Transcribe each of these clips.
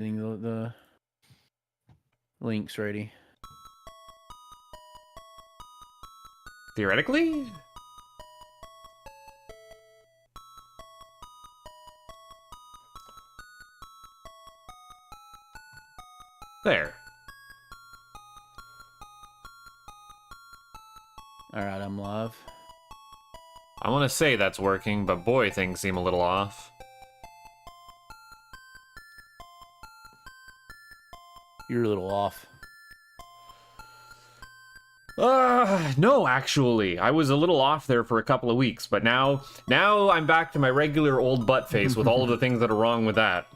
the links ready. Theoretically? There. Alright, I'm live. I want to say that's working, but boy, things seem a little off. You're a little off. No, actually. I was a little off there for a couple of weeks, but now I'm back to my regular old butt face with all of the things that are wrong with that.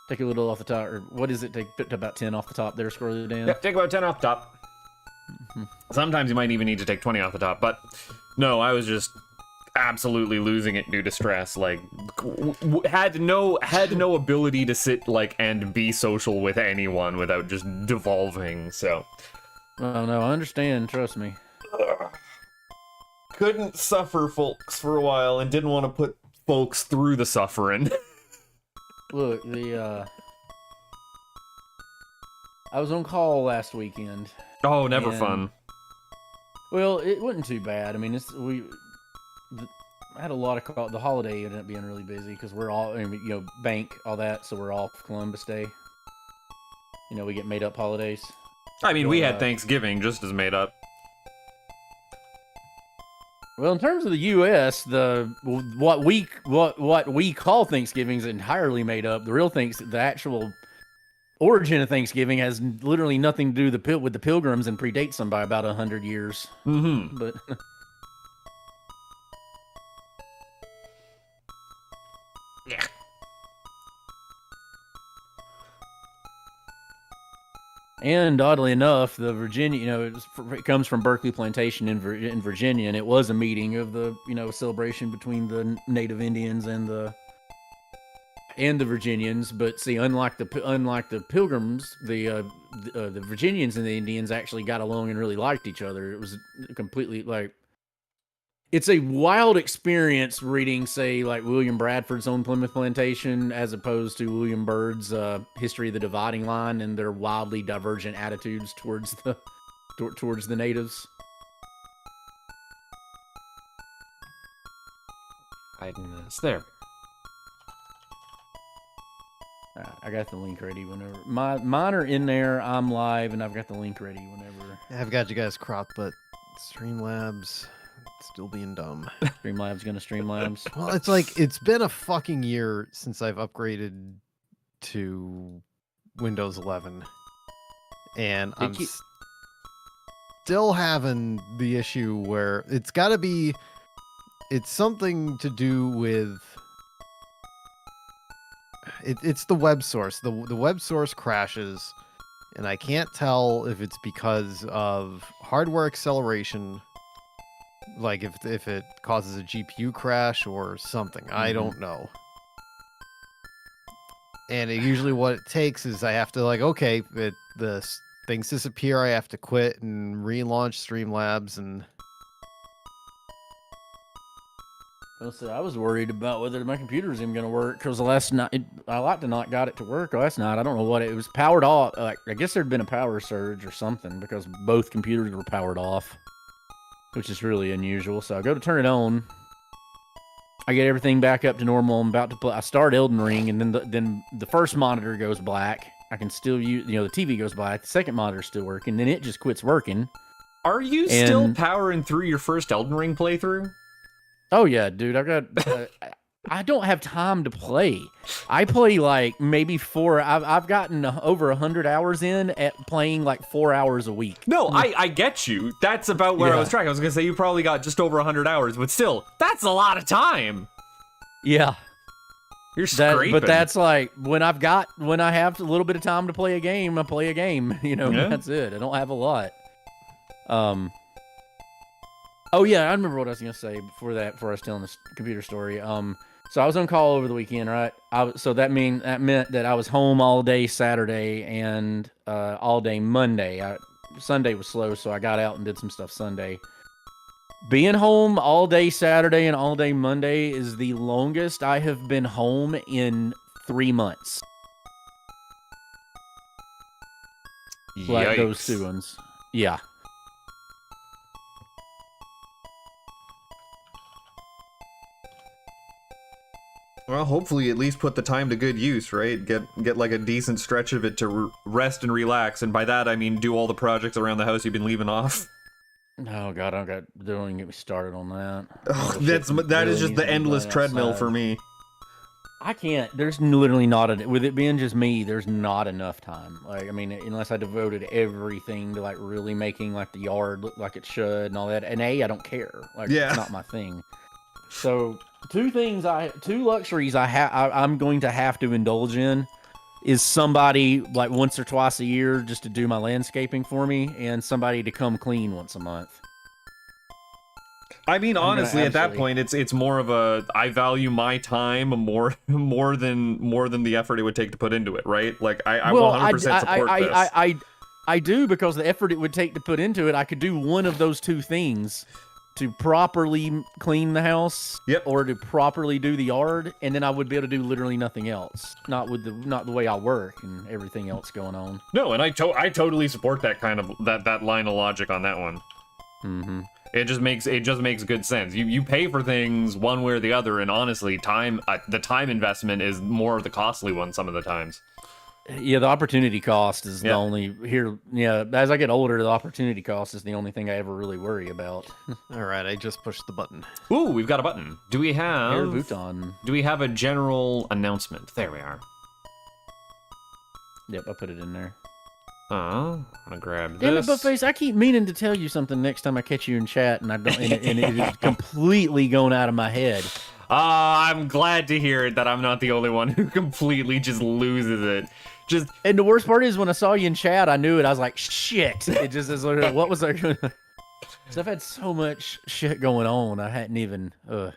Take a little off the top, or what is it? Take about 10 off the top there, scroll it down. Yep, take about 10 off the top. Sometimes you might even need to take 20 off the top, but no, I was just absolutely losing it due to stress. Like, had no ability to sit and be social with anyone without just devolving. So, Oh no, I understand. Trust me. Couldn't suffer folks for a while and didn't want to put folks through the suffering. Look, I was on call last weekend. Oh, never fun. Well, it wasn't too bad. I mean, I had a lot of call. The holiday ended up being really busy because we're all, bank, all that, so we're off Columbus Day. We get made up holidays. I mean, we had Thanksgiving just as made up. Well, in terms of the U.S., what we call Thanksgiving is entirely made up. The actual origin of Thanksgiving has literally nothing to do with the Pilgrims and predates them by about 100 years. Mm-hmm. But yeah. And oddly enough, the Virginia, it comes from Berkeley Plantation in Virginia, and it was a meeting of the, celebration between the Native Indians and the Virginians. But see, unlike the Pilgrims, the Virginians and the Indians actually got along and really liked each other. It was completely it's a wild experience reading, say, like William Bradford's own Plymouth Plantation, as opposed to William Byrd's History of the Dividing Line and their wildly divergent attitudes towards the natives. Hiding this there. I got the link ready whenever. Mine are in there. I'm live, and I've got the link ready whenever. I've got you guys cropped, but Streamlabs still being dumb. Streamlabs gonna Streamlabs. Well, it's been a fucking year since I've upgraded to Windows 11, and I'm still having the issue where it's something to do with. It's the web source. The web source crashes, and I can't tell if it's because of hardware acceleration, like if it causes a GPU crash or something. I don't know. And usually what it takes is I have to the things disappear. I have to quit and relaunch Streamlabs and. I was worried about whether my computer was even going to work because last night I like to not got it to work last night. I don't know what it was powered off. I guess there'd been a power surge or something because both computers were powered off, which is really unusual. So I go to turn it on. I get everything back up to normal. I'm about to play. I start Elden Ring, and then the first monitor goes black. I can still use the TV goes black. The second monitor's still working. Then it just quits working. Are you still powering through your first Elden Ring playthrough? Oh yeah, dude. I don't have time to play. I play maybe 4. I've gotten over 100 hours in at playing 4 hours a week. No, I get you. That's about where I was tracking. I was gonna say you probably got just over 100 hours, but still, that's a lot of time. Yeah, you're scraping. But that's when I have a little bit of time to play a game, I play a game. That's it. I don't have a lot. Oh yeah, I remember what I was gonna say before I was telling this computer story. So I was on call over the weekend, right? So that meant that I was home all day Saturday and all day Monday. Sunday was slow, so I got out and did some stuff Sunday. Being home all day Saturday and all day Monday is the longest I have been home in 3 months. Like those two ones. Yeah. Well, hopefully at least put the time to good use, right? Get like a decent stretch of it to rest and relax, and by that I mean do all the projects around the house you've been leaving off. Oh god, don't even get me started on that. Ugh, that is just the endless treadmill for me. I can't. There's literally not with it being just me. There's not enough time. Like, I mean, unless I devoted everything to like really making like the yard look like it should and all that. And I don't care. Like, it's not my thing. So two luxuries I'm going to have to indulge in is somebody like once or twice a year just to do my landscaping for me, and somebody to come clean once a month. I mean, honestly, at that point, it's more of a I value my time more than the effort it would take to put into it, right? Like I 100% support this. I do, because the effort it would take to put into it, I could do one of those two things: to properly clean the house, or to properly do the yard, and then I would be able to do literally nothing else. Not the way I work and everything else going on. No, and I totally support that kind of that line of logic on that one. Mm-hmm. It just makes good sense. You pay for things one way or the other, and honestly, the time investment is more of the costly one some of the times. Yeah, the opportunity cost is the only here. Yeah, as I get older, the opportunity cost is the only thing I ever really worry about. All right, I just pushed the button. Ooh, we've got a button. Do we have Do we have a general announcement? There we are. Yep, I put it in there. I'm gonna grab Damn this. it, Buttface, I keep meaning to tell you something next time I catch you in chat, and I don't, and it is completely going out of my head. I'm glad to hear it that I'm not the only one who completely just loses it. And the worst part is when I saw you in chat, I knew it. I was like, shit. It just is literally, what was I going to... So I've had so much shit going on, I hadn't even... Oh,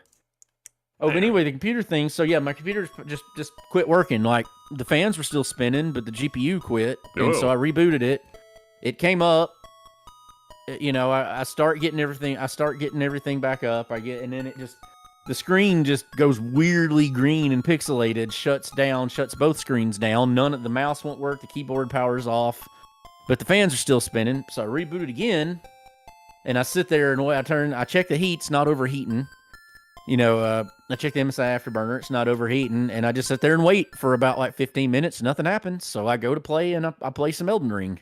but anyway, the computer thing. So yeah, my computer just quit working. Like, the fans were still spinning, but the GPU quit. And so I rebooted it. It came up. You know, I start getting everything back up. And then it just... The screen just goes weirdly green and pixelated, shuts both screens down. None of the mouse won't work, the keyboard power's off, but the fans are still spinning. So I reboot it again, and I sit there and I check the heat, it's not overheating. You know, I check the MSI Afterburner, it's not overheating, and I just sit there and wait for about like 15 minutes, nothing happens. So I go to play, and I play some Elden Ring.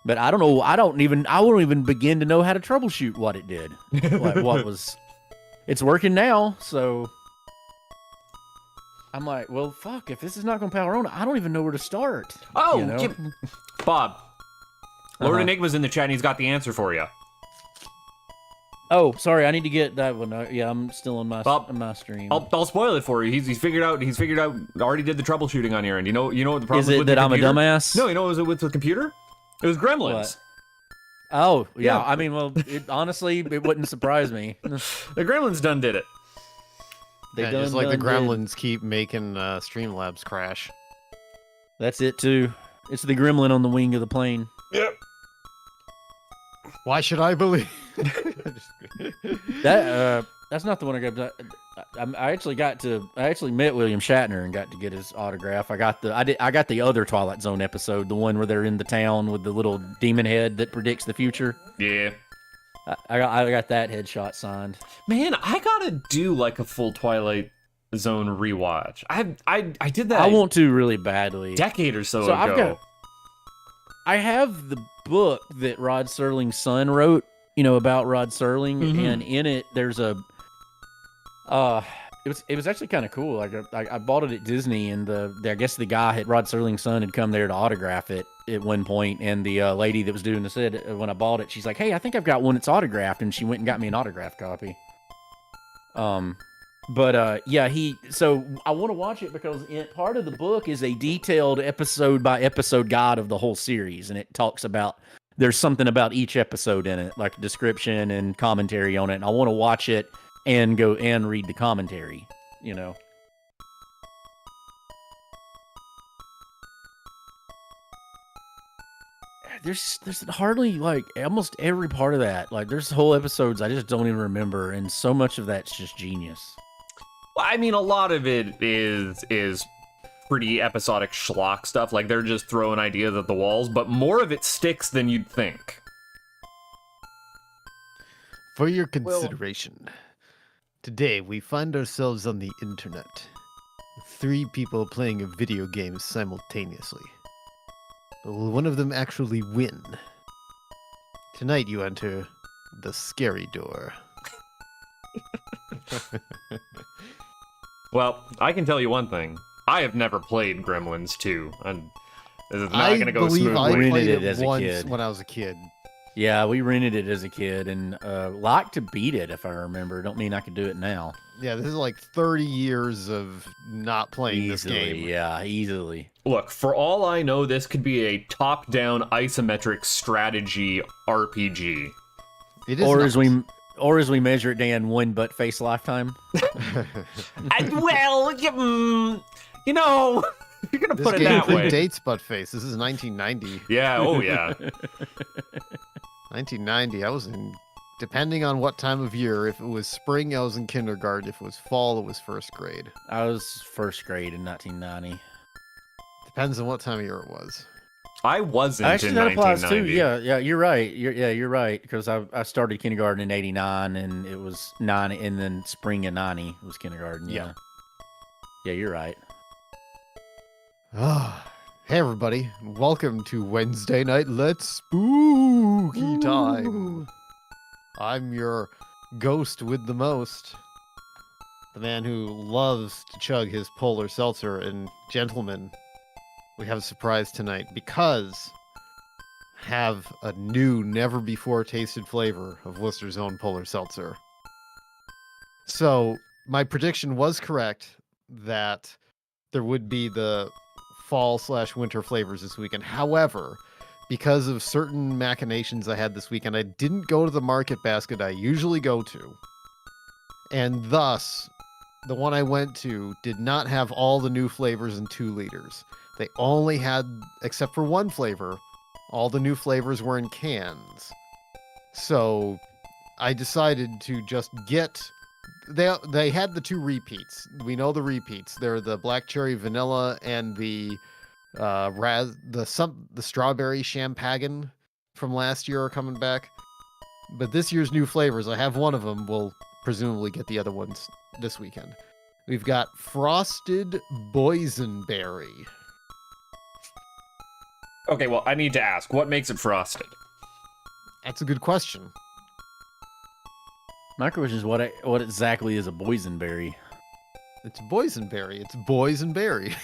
But I won't even begin to know how to troubleshoot what it did. Like, what was... It's working now, so I'm like, well, fuck, if this is not going to power on, I don't even know where to start. Oh, you know? Bob. Lord Enigma's in the chat, and he's got the answer for you. Oh, sorry, I need to get that one. Yeah, I'm still on my stream. I'll spoil it for you. He's figured out, already did the troubleshooting on your end. You know what the problem is with that the computer? I'm a dumbass? No, you know what was with the computer? It was Gremlins. What? Oh, yeah. I mean, well, honestly, it wouldn't surprise me. The Gremlins done did it. Just like the Gremlins keep making Streamlabs crash. That's it, too. It's the gremlin on the wing of the plane. Yep. Why should I believe? That's not the one I got. I actually met William Shatner and got to get his autograph. I got the other Twilight Zone episode, the one where they're in the town with the little demon head that predicts the future. Yeah. I got that headshot signed. Man, I gotta do like a full Twilight Zone rewatch. I did that. I want to really badly. Decade or so ago. I have the book that Rod Serling's son wrote, you know, about Rod Serling, and in it there's a it was actually kind of cool. Like I bought it at Disney, and I guess the guy Rod Serling's son had come there to autograph it at one point, and the lady that was doing this when I bought it, she's like, "Hey, I think I've got one that's autographed," and she went and got me an autographed copy. So I want to watch it because part of the book is a detailed episode by episode guide of the whole series, and it talks about there's something about each episode in it, like description and commentary on it. And I want to watch it and go and read the commentary, you know. There's hardly, like, almost every part of that. Like, there's whole episodes I just don't even remember, and so much of that's just genius. Well, I mean, a lot of it is pretty episodic schlock stuff. Like, they're just throwing ideas at the walls, but more of it sticks than you'd think. For your consideration, today we find ourselves on the internet. 3 people playing a video game simultaneously. Will one of them actually win? Tonight you enter the scary door. Well, I can tell you one thing. I have never played Gremlins 2. And this is not I going to go believe I smoothly. played Rented it it as a once kid. when I was a kid. Yeah, we rented it as a kid and liked to beat it, if I remember. Don't mean I could do it now. Yeah, this is like 30 years of not playing this game. Yeah, easily. Look, for all I know, this could be a top-down isometric strategy RPG. It is Or not. as we measure it down one butt face lifetime. Well, you know, if you're going to This put it game that way. predates Buttface. This is 1990. Yeah, oh yeah. 1990. I was in, depending on what time of year. If it was spring, I was in kindergarten. If it was fall, it was first grade. I was first grade in 1990. Depends on what time of year it was. I wasn't Actually, in that applies too. 1990. Yeah, you're right. You're right. Because I started kindergarten in '89, and it was 90, and then spring of '90 was kindergarten. Yeah. Yeah, you're right. Hey everybody, welcome to Wednesday night Let's Spooky Time. I'm your ghost with the most, the man who loves to chug his polar seltzer. And gentlemen, we have a surprise tonight because I have a new, never before tasted flavor of Worcester's own polar seltzer. So my prediction was correct that there would be the fall/winter flavors this weekend. However, because of certain machinations I had this weekend, I didn't go to the market basket I usually go to. And thus, the one I went to did not have all the new flavors in 2 liters. They only had, except for one flavor, all the new flavors were in cans. So I decided to just get... They had the 2 repeats. We know the repeats. They're the black cherry vanilla and the strawberry champagne from last year are coming back. But this year's new flavors, I have one of them. We'll presumably get the other ones this weekend. We've got frosted boysenberry. Okay, well, I need to ask, what makes it frosted? That's a good question. My question is what exactly is a boysenberry? It's boysenberry. It's boysenberry.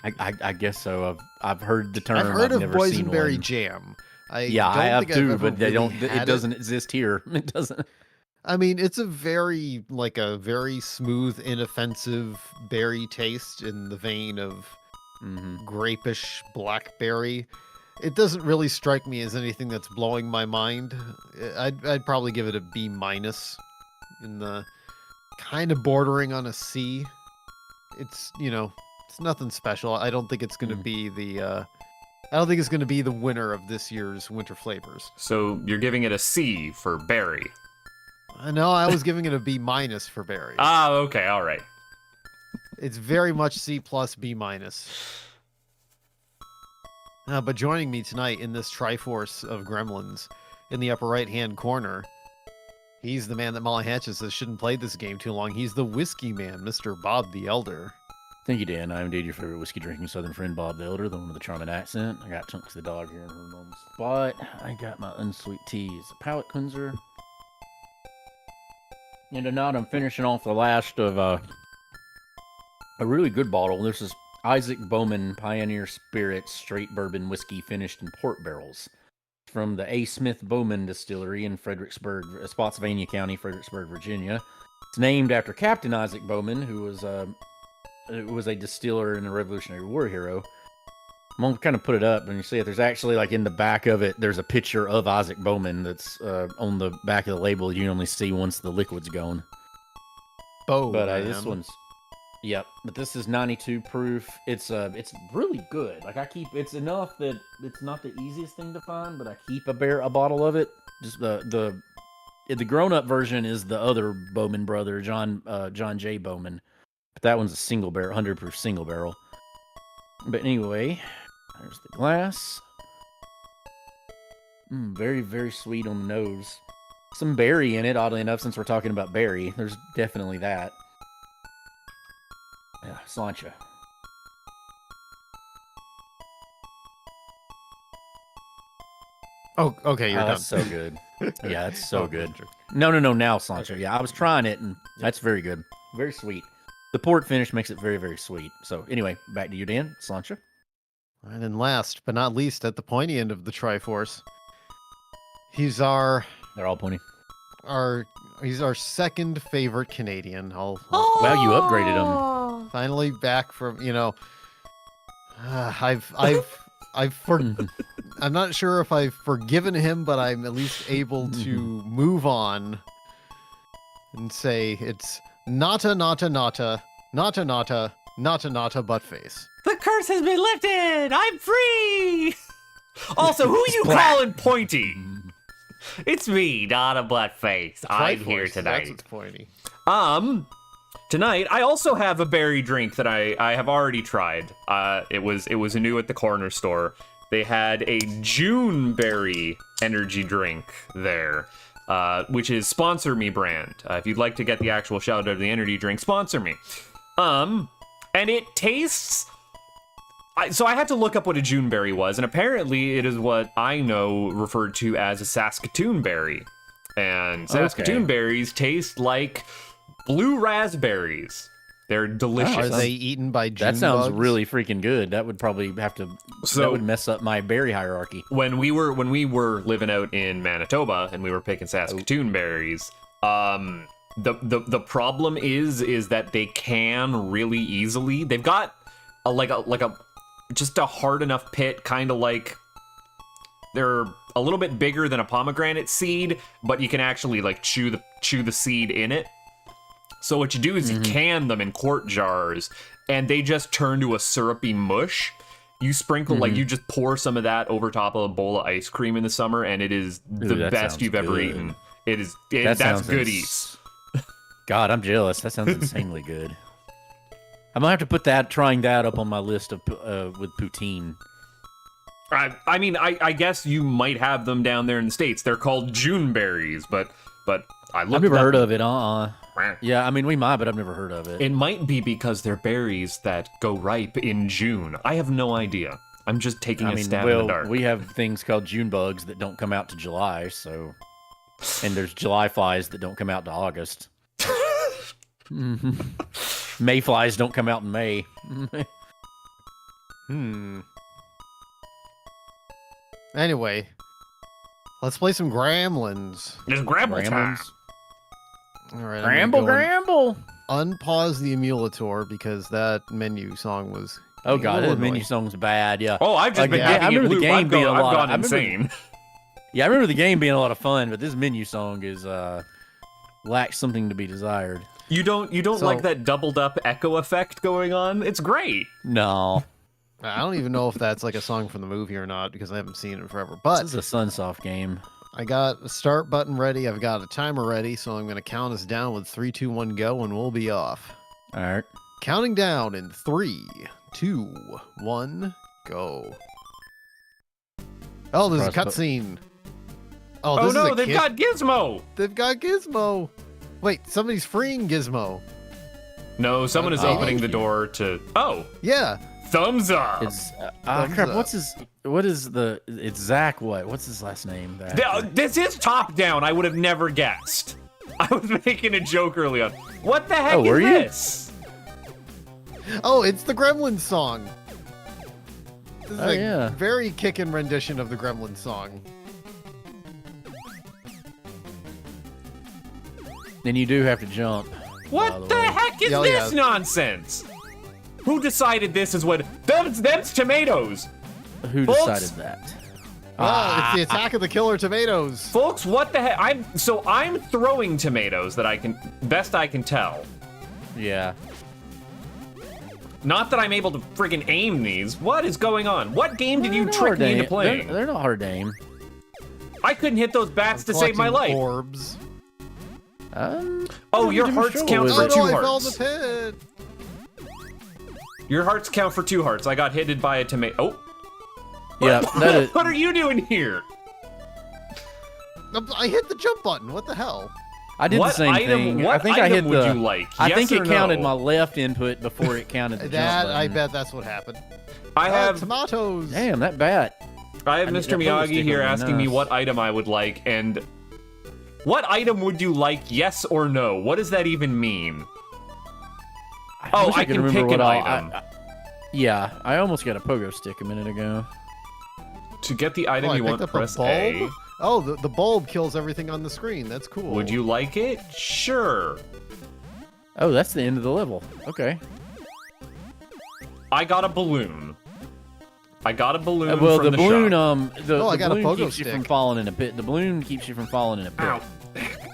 I guess so. I've heard the term. I've heard of never seen boysenberry one. jam. I have think I've too, ever but they really don't. had It doesn't exist here. It doesn't. I mean, it's a very smooth, inoffensive berry taste in the vein of grapish blackberry. It doesn't really strike me as anything that's blowing my mind. I'd probably give it a B-, in the kind of bordering on a C. It's, it's nothing special. I don't think it's going to be the winner of this year's winter flavors. So you're giving it a C for berry. No, I was giving it a B- for berry. Ah, okay, all right. It's very much C+, B-. But joining me tonight in this Triforce of Gremlins, in the upper right-hand corner, he's the man that Molly Hatches says shouldn't play this game too long. He's the whiskey man, Mr. Bob the Elder. Thank you, Dan. I am indeed your favorite whiskey drinking southern friend, Bob the Elder, the one with the charming accent. I got Chunks the dog here in her normal spot. I got my unsweet teas, a palate cleanser. And tonight I'm finishing off the last of a really good bottle. This is Isaac Bowman Pioneer Spirits Straight Bourbon Whiskey finished in port barrels from the A. Smith Bowman Distillery in Fredericksburg, Spotsylvania County, Fredericksburg, Virginia. It's named after Captain Isaac Bowman, who was a distiller and a Revolutionary War hero. I'm gonna kind of put it up, and you see it. There's actually, like, in the back of it, there's a picture of Isaac Bowman that's on the back of the label. You only see once the liquid's gone. Bo, But this one's, yep. But this is 92 proof. It's really good. Like, it's enough that it's not the easiest thing to find, but I keep a bottle of it. Just the grown-up version is the other Bowman brother, John J. Bowman. But that one's a single barrel, 100 proof single barrel. But anyway, there's the glass. Very, very sweet on the nose. Some berry in it, oddly enough, since we're talking about berry. There's definitely that. Yeah, Slancha. Oh, okay, you're done. That's so good. Yeah, that's so good. No, now Slancha. Okay. Yeah, I was trying it, and that's very good. Very sweet. The port finish makes it very, very sweet. So anyway, back to you, Dan. Slancha. And then last but not least, at the pointy end of the Triforce, he's our They're all pointy. he's our second favorite Canadian. Wow, you upgraded him. Finally back from I'm not sure if I've forgiven him, but I'm at least able to move on and say it's Nata Buttface. The curse has been lifted. I'm free. Also, who you calling pointy? It's me, not a Buttface. I'm here That's tonight. what's pointy. Tonight I also have a berry drink that I have already tried. It was new at the corner store. They had a June berry energy drink there, which is Sponsor Me brand. If you'd like to get the actual shout out of the energy drink, sponsor me. And it tastes. So I had to look up what a June berry was, and apparently it is what I know referred to as a Saskatoon berry. And Saskatoon berries taste like blue raspberries. They're delicious. Are they eaten by June That sounds bugs? really freaking good. That would probably have to. That would mess up my berry hierarchy. When we were living out in Manitoba and we were picking Saskatoon berries, the problem is that they can really easily. They've got just a hard enough pit, kind of like they're a little bit bigger than a pomegranate seed, but you can actually like chew the seed in it. So what you do is you can them in quart jars, and they just turn to a syrupy mush. You sprinkle, like, you just pour some of that over top of a bowl of ice cream in the summer, and it is the best you've ever eaten. That's good eats. God, I'm jealous. That sounds insanely good. I'm gonna have to trying that up on my list of with poutine. I mean, I guess you might have them down there in the States. They're called June berries, but I've never heard of it. Yeah, I mean, we might, but I've never heard of it. It might be because they're berries that go ripe in June. I have no idea. I'm just taking a stab in the dark. We have things called June bugs that don't come out to July, so... And there's July flies that don't come out to August. May flies don't come out in May. Anyway, let's play some Gremlins. There's Gremlins. All right, Gramble. Unpause the emulator because that menu song was. Oh god, that menu song's bad. Yeah. Oh, I've just been I remember the game being a lot. I've gone insane. Yeah, I remember the game being a lot of fun, but this menu song is lacks something to be desired. You don't like that doubled up echo effect going on? It's great. No. I don't even know if that's like a song from the movie or not because I haven't seen it in forever. But this is a Sunsoft game. I got a start button ready. I've got a timer ready, so I'm going to count us down with 3, 2, 1, go, and we'll be off. All right. Counting down in 3, 2, 1, go. Oh, there's a cutscene. Oh no, they've got Gizmo. They've got Gizmo. Wait, somebody's freeing Gizmo. No, someone is opening the door to. Oh. Yeah. Thumbs up. It's crap. It's Zach. What's his last name? This is top down. I would have never guessed. I was making a joke early on. What the heck is this? Oh, it's the Gremlins song. This is a very kickin' rendition of the Gremlins song. Then you do have to jump. What the heck is this nonsense? Who decided this is what... Them's tomatoes! Who decided that? It's the Attack of the Killer Tomatoes. Folks, what the heck? I'm throwing tomatoes that I can... Best I can tell. Yeah. Not that I'm able to friggin' aim these. What is going on? What game did you trick me into playing? They're not hard to aim. I couldn't hit those bats to save my life. Orbs. Oh, your hearts count for 2 hearts. I fell in the pit. Your hearts count for 2 hearts. I got hit by a tomato. Oh. Yeah, that is. What are you doing here? I hit the jump button. What the hell? I did the same thing. I think I hit would the. you like? I Yes think or it counted no? my left input before it counted the That jump I button. bet that's what happened. I have tomatoes. Damn, that bat. I have I need Mr. that pogo Miyagi stick here on my asking me nose. what item I would like, and what item would you like? Yes or no? What does that even mean? Oh, wish I could can remember pick an what item. Yeah, I almost got a pogo stick a minute ago. To get the item I you picked want, up press a bulb. A. Oh, the bulb kills everything on the screen. That's cool. Would you like it? Sure. Oh, that's the end of the level. Okay. I got a balloon. I got a balloon Well, from the the balloon, shop. the I got a balloon pogo keeps you from stick. falling in a pit. The balloon keeps you from falling in a pit. Ow.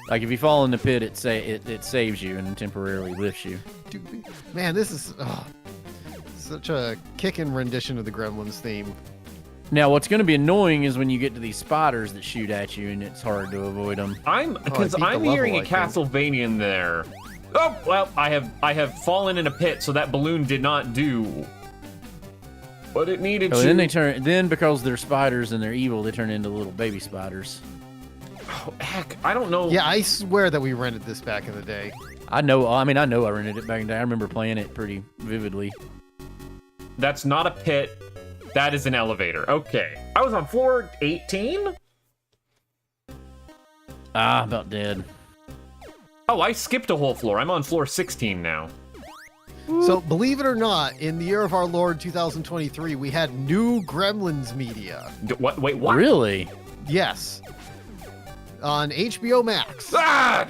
Like if you fall in the pit, it saves you and temporarily lifts you. Man, this is such a kickin' rendition of the Gremlins theme. Now, what's going to be annoying is when you get to these spiders that shoot at you, and it's hard to avoid them. Because beat the I'm hearing level, a I think. Castlevania in there. Oh well, I have fallen in a pit, so that balloon did not do what it needed Oh, to. and then because they're spiders and they're evil, they turn into little baby spiders. Oh, heck, I don't know. Yeah, I swear that we rented this back in the day. I know. I mean, I know I rented it back in the day. I remember playing it pretty vividly. That's not a pit. That is an elevator. Okay. I was on floor 18? Ah, about dead. Oh, I skipped a whole floor. I'm on floor 16 now. So, believe it or not, in the year of our Lord 2023, we had new Gremlins media. What? Wait, what? Really? Yes. On HBO Max. Ah!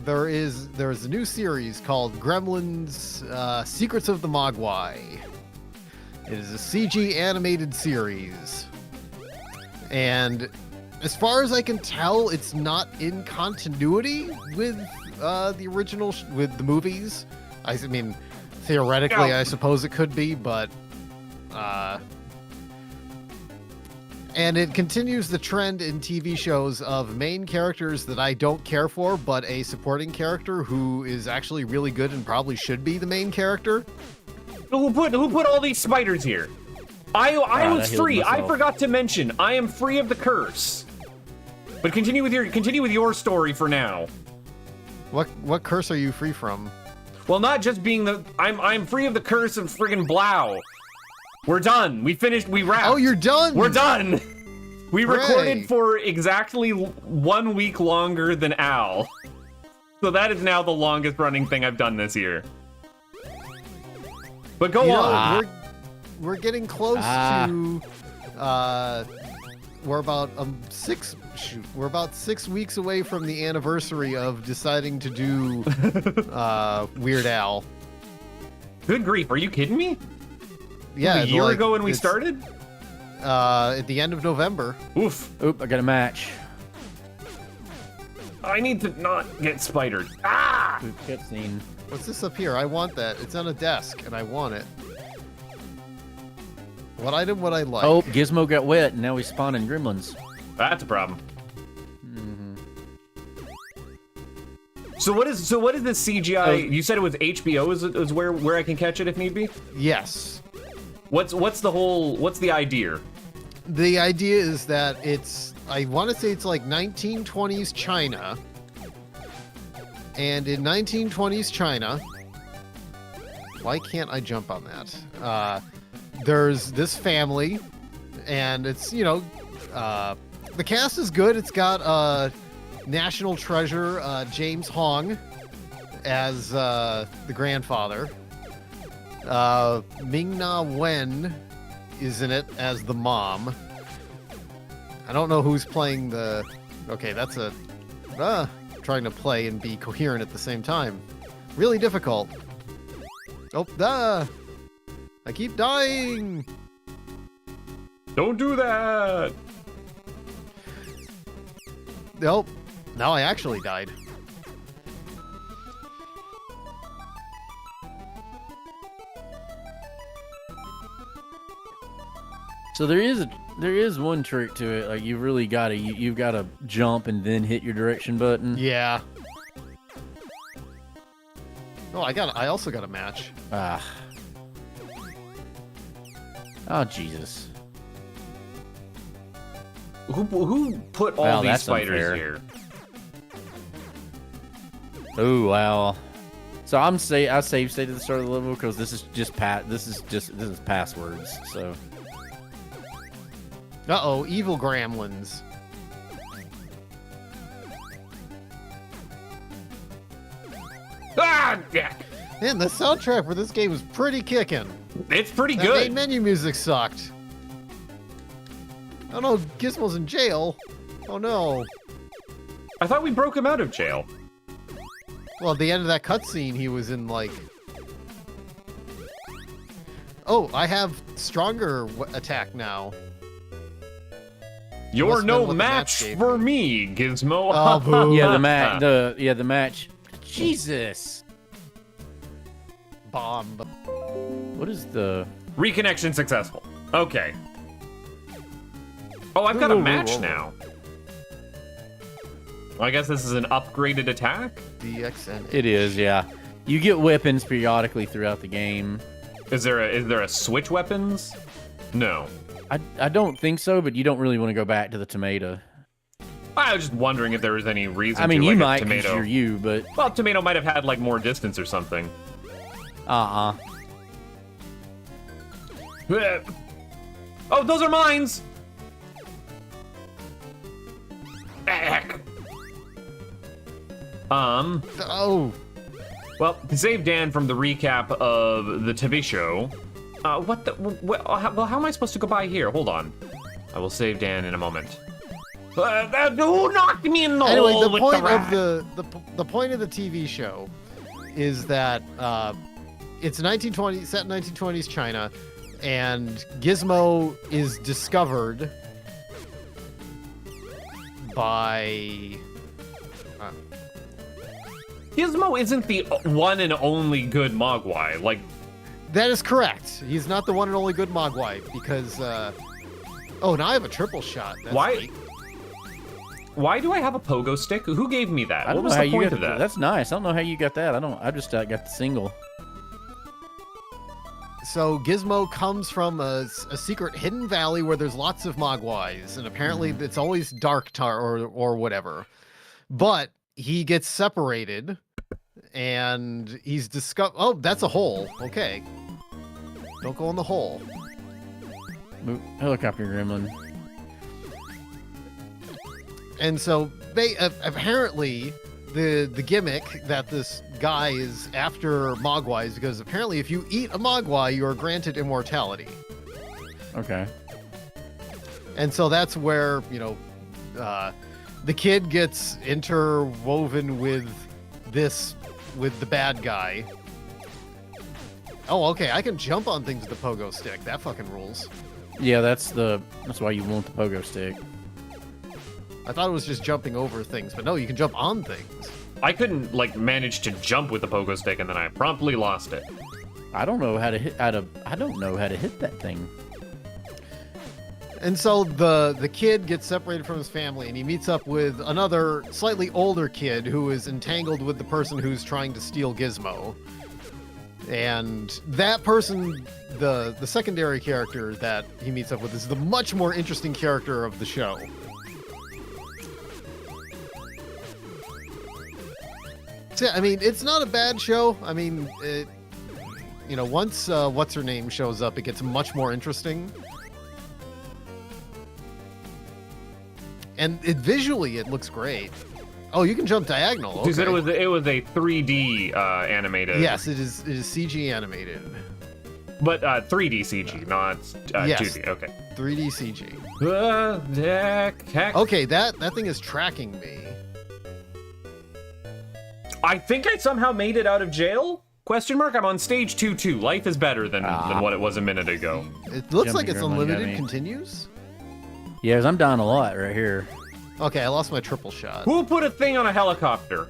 There's a new series called Gremlins Secrets of the Mogwai. It is a CG animated series. And as far as I can tell, it's not in continuity with the original, with the movies. I mean, theoretically, No. I suppose it could be, but... And it continues the trend in TV shows of main characters that I don't care for, but a supporting character who is actually really good and probably should be the main character. Who put all these spiders here? I I was healed free. I myself. forgot to mention I am free of the curse. But continue with your story for now. What curse are you free from? Well, not just being I'm free of the curse of friggin' Blau. We're done. We finished. We wrapped. Oh, you're done! We're done. We Hooray. recorded for exactly 1 week longer than Al. So that is now the longest running thing I've done this year. But go You know, on. we're getting close to we're about we're about 6 weeks away from the anniversary of deciding to do Weird Al. Good grief. Are you kidding me? Yeah, A year like, ago when we it's, started? at the end of November. Oof. Oop, I got a match. I need to not get spidered. Ah! Oop, cutscene. What's this up here? I want that. It's on a desk, and I want it. What item would I like? Oh, Gizmo got wet, and now he's spawning gremlins. That's a problem. Mm-hmm. So what is this CGI? You said it was HBO is where I can catch it if need be? Yes. What's the idea? The idea is that I want to say it's like 1920s China. And in 1920s China, why can't I jump on that? There's this family, and it's, the cast is good. It's got national treasure James Hong as the grandfather. Ming-Na Wen is in it as the mom. I don't know who's playing the... Okay, that's trying to play and be coherent at the same time. Really difficult. Oh, I keep dying! Don't do that. Nope. Now I actually died. So there is one trick to it. Like you've really got to you've got to jump and then hit your direction button. Yeah. Oh, I also got a match. Ah. Oh, Jesus. Who put all Wow, these that's spiders unfair. here? Oh, wow. So I save state at the start of the level because this is passwords. So Uh-oh, evil Gremlins. Ah, yeah. Man, the soundtrack for this game was pretty kicking. It's pretty That good. main menu music sucked. Oh no, Gizmo's in jail. Oh no. I thought we broke him out of jail. Well, at the end of that cutscene, he was in like... Oh, I have stronger attack now. You're Must've been no what the match match gave for me. me, Gizmo. Oh, boo. yeah, the match. Jesus. Bomb. What is the? Reconnection successful. Okay. Oh, I've got a match now. Well, I guess this is an upgraded attack? DXN. It is, yeah. You get weapons periodically throughout the game. Is there a switch weapons? No. I don't think so, but you don't really want to go back to the tomato. I was just wondering if there was any reason I mean, to, you like, might a 'cause tomato. you're you, but Well, tomato might have had like more distance or something. uh-uh. Oh, those are mines! Heck. Oh, Well, to save Dan from the recap of the TV show, well, how am I supposed to go by here? Hold on. I will save Dan in a moment. Who knocked me in the anyway, hole the with point the of rat? the point of the TV show is that it's 1920 set in 1920s China, and Gizmo is discovered by Gizmo isn't the one and only good Mogwai. Like, that is correct. He's not the one and only good Mogwai because oh, now I have a triple shot. That's why? neat. Why do I have a pogo stick? Who gave me that? I What don't was know how the you point got of that? That's nice. I don't know how you got that. I just got the single. So Gizmo comes from a secret hidden valley where there's lots of Mogwais, and apparently it's always dark or whatever. But he gets separated, and he's discovered. Oh, that's a hole. Okay, don't go in the hole. Helicopter gremlin. And so they apparently the gimmick that this guy is after Mogwais because apparently if you eat a Mogwai, you are granted immortality. Okay. And so that's where, you know, the kid gets interwoven with the bad guy. Oh, okay, I can jump on things with the pogo stick. That fucking rules. Yeah, that's why you want the pogo stick. I thought it was just jumping over things, but no, you can jump on things. I couldn't like manage to jump with the pogo stick, and then I promptly lost it. I don't know how to hit. I don't know how to hit that thing. And so the kid gets separated from his family, and he meets up with another slightly older kid who is entangled with the person who's trying to steal Gizmo. And that person, the secondary character that he meets up with, is the much more interesting character of the show. So, I mean, it's not a bad show. I mean, you know, once what's her name shows up, it gets much more interesting. And visually, it looks great. Oh, you can jump diagonal. Okay. You said it was a 3D animated. Yes, it is CG animated. But 3D CG, not Yes. 2D. Okay. 3D CG. Heck. Okay, that thing is tracking me. I think I somehow made it out of jail? Question mark? I'm on stage 2-2. Life is better than what it was a minute ago. It looks like Jumping it's gremlin got unlimited me. continues. Yeah, 'cause I'm down a lot right here. Okay, I lost my triple shot. Who put a thing on a helicopter?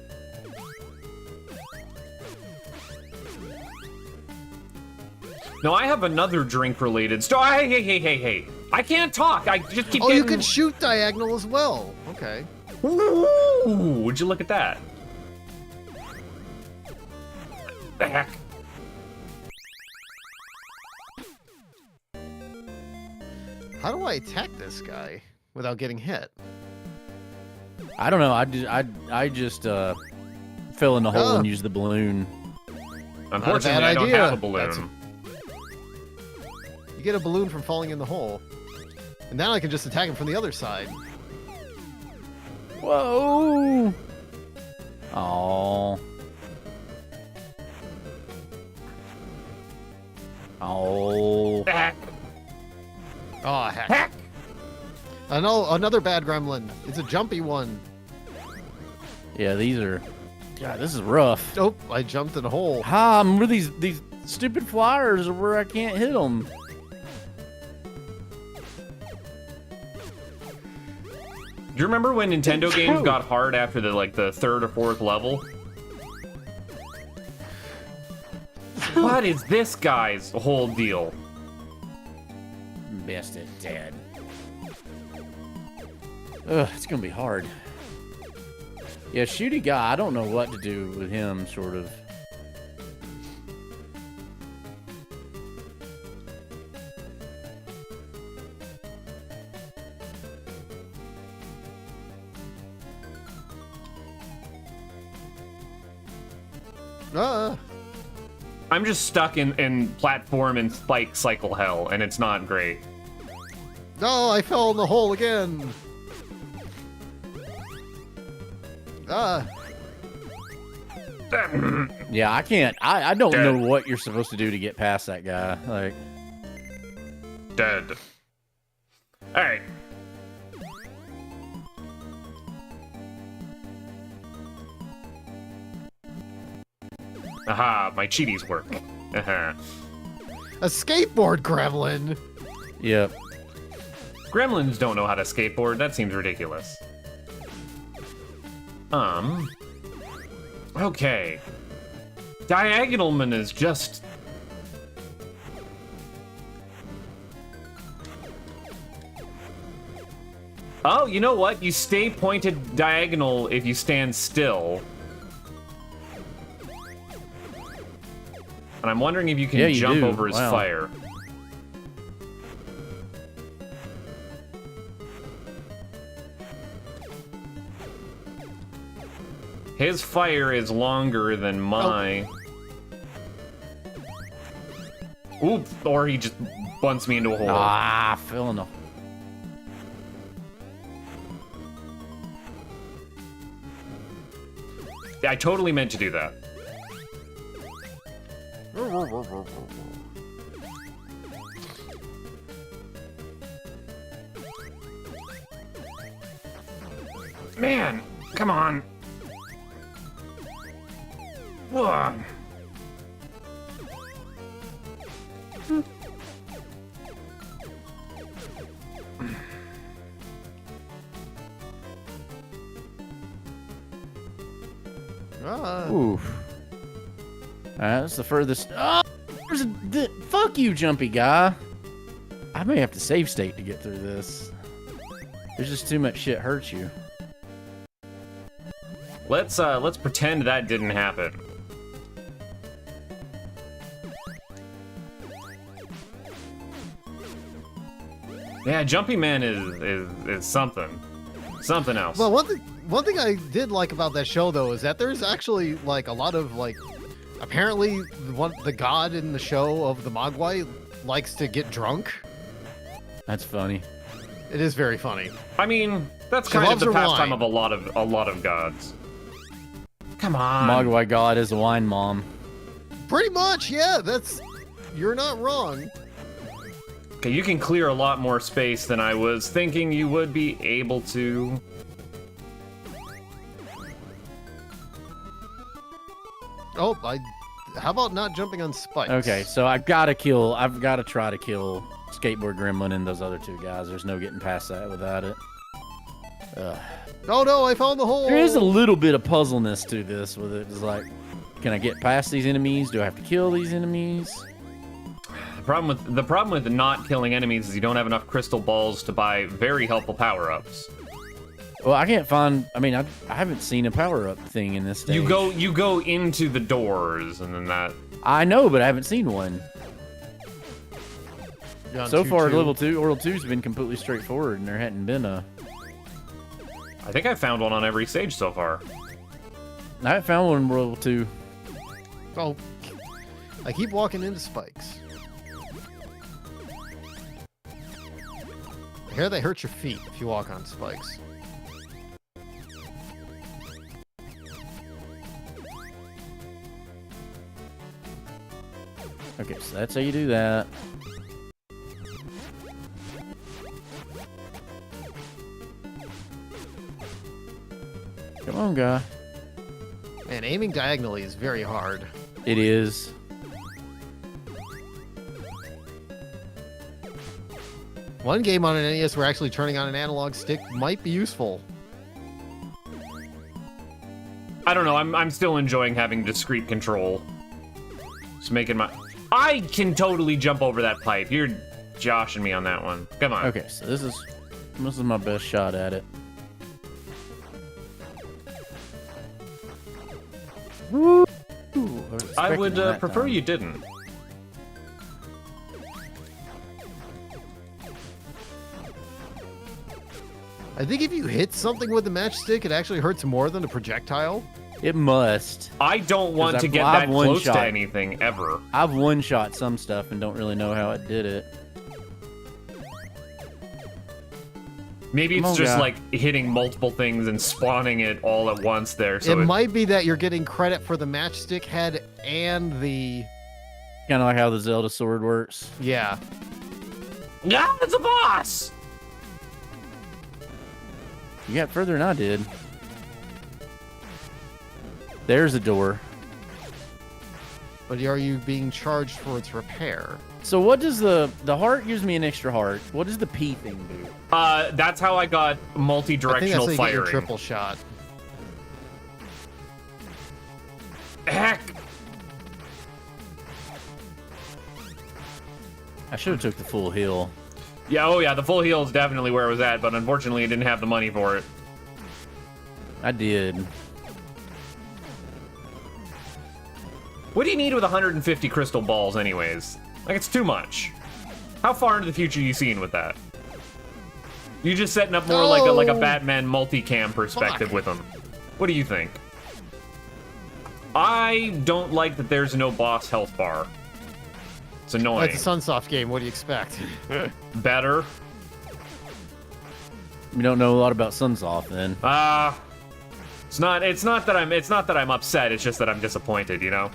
No, I have another drink-related story. Hey. I can't talk. I just keep Oh, getting... you can shoot diagonal as well. Okay. Ooh, would you look at that? The heck? How do I attack this guy without getting hit? I don't know. I just fell in the hole and used the balloon. Unfortunately, I don't have a balloon. You get a balloon from falling in the hole. And now I can just attack him from the other side. Whoa! Oh. Oh. Heck. Oh, heck. Another bad gremlin. It's a jumpy one. Yeah, these are... God, this is rough. Oh, I jumped in a hole. Where these stupid flyers are where I can't hit them. Do you remember when Nintendo games got hard after the third or fourth level? What is this guy's whole deal? Missed it, dead. Ugh, it's gonna be hard. Yeah, shooty guy, I don't know what to do with him, sort of. I'm just stuck in platform and spike cycle hell, and it's not great. No, I fell in the hole again. Yeah, I can't. I don't know what you're supposed to do to get past that guy. Like, dead. All right. Aha, my cheaties work. Uh-huh. A skateboard gremlin. yep. Gremlins don't know how to skateboard. That seems ridiculous. Okay. Diagonalman is just... Oh, you know what? You stay pointed diagonal if you stand still. And I'm wondering if you can jump over his fire. His fire is longer than my... Oop, or he just bunts me into a hole. Ah, I fell in the... I totally meant to do that. Man, come on. Whoa. Oof. That's the furthest. Oh, fuck you, jumpy guy. I may have to save state to get through this. There's just too much shit hurts you. Let's pretend that didn't happen. Yeah, Jumpy Man is something else. Well, one thing I did like about that show though is that there's actually like a lot of like, apparently the god in the show of the Mogwai likes to get drunk. That's funny. It is very funny. I mean, that's She kind of loves the her pastime wine. of a lot of gods. Come on. Mogwai god is a wine mom. Pretty much, yeah. You're not wrong. Okay, you can clear a lot more space than I was thinking you would be able to. Oh, how about not jumping on spikes? Okay, so I've got to try to kill Skateboard Gremlin and those other two guys. There's no getting past that without it. Oh no, I found the hole! There is a little bit of puzzleness to this with it. It's like, can I get past these enemies? Do I have to kill these enemies? The problem with not killing enemies is you don't have enough crystal balls to buy very helpful power-ups. Well, I can't find. I mean, I haven't seen a power up thing in this stage. You go into the doors, and then that. I know, but I haven't seen one. So far, world 2's been completely straightforward, and there hadn't been a. I think I found one on every stage so far. I haven't found one in World 2. Oh, I keep walking into spikes. I hear they hurt your feet if you walk on spikes. Okay, so that's how you do that. Come on, guy. Man, aiming diagonally is very hard. It is. One game on an NES where actually turning on an analog stick might be useful. I don't know. I'm still enjoying having discrete control. Just making my. I can totally jump over that pipe. You're joshing me on that one. Come on. Okay, so this is my best shot at it. Woo! I would prefer you didn't. I think if you hit something with the matchstick, it actually hurts more than a projectile. It must. I don't want to get that close to anything ever. I've one-shot some stuff and don't really know how it did it. Maybe it's just like hitting multiple things and spawning it all at once there. So it might be that you're getting credit for the matchstick head and the... Kind of like how the Zelda sword works. Yeah. Yeah, it's a boss! You got further than I did. There's a door. But are you being charged for its repair? So what does the heart gives me an extra heart? What does the P thing do? That's how I got multi-directional I think that's how you get your firing. triple shot. Heck! I should have took the full heal. Yeah, oh yeah, the full heal is definitely where it was at, but unfortunately I didn't have the money for it. I did. What do you need with 150 crystal balls anyways? Like, it's too much. How far into the future are you seeing with that? You just setting up more like a Batman multicam perspective with them. What do you think? I don't like that there's no boss health bar. It's annoying. It's a Sunsoft game. What do you expect? Better. You don't know a lot about Sunsoft then. It's not that I'm upset, it's just that I'm disappointed, you know?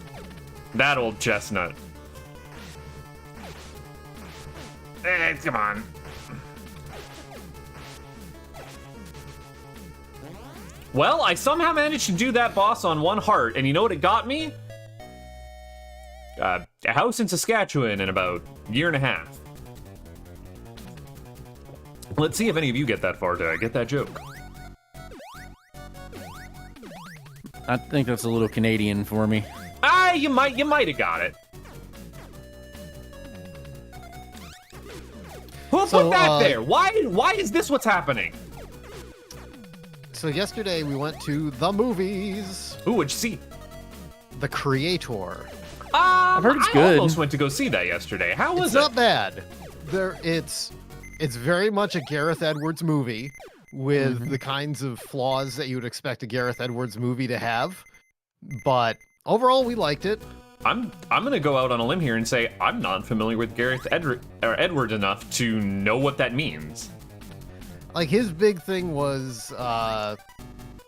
That old chestnut. Come on. Well, I somehow managed to do that boss on one heart, and you know what it got me? A house in Saskatchewan in about a year and a half. Let's see if any of you get that far. Did I get that joke? I think that's a little Canadian for me. You might have got it. Who put that there? Why is this what's happening? So yesterday we went to the movies. Ooh, what'd you see? The Creator. I've heard it's I good. almost went to go see that yesterday. How was It's it? not bad. It's very much a Gareth Edwards movie with the kinds of flaws that you would expect a Gareth Edwards movie to have. But overall, we liked it. I'm gonna go out on a limb here and say I'm not familiar with Gareth Edwards enough to know what that means. Like, his big thing was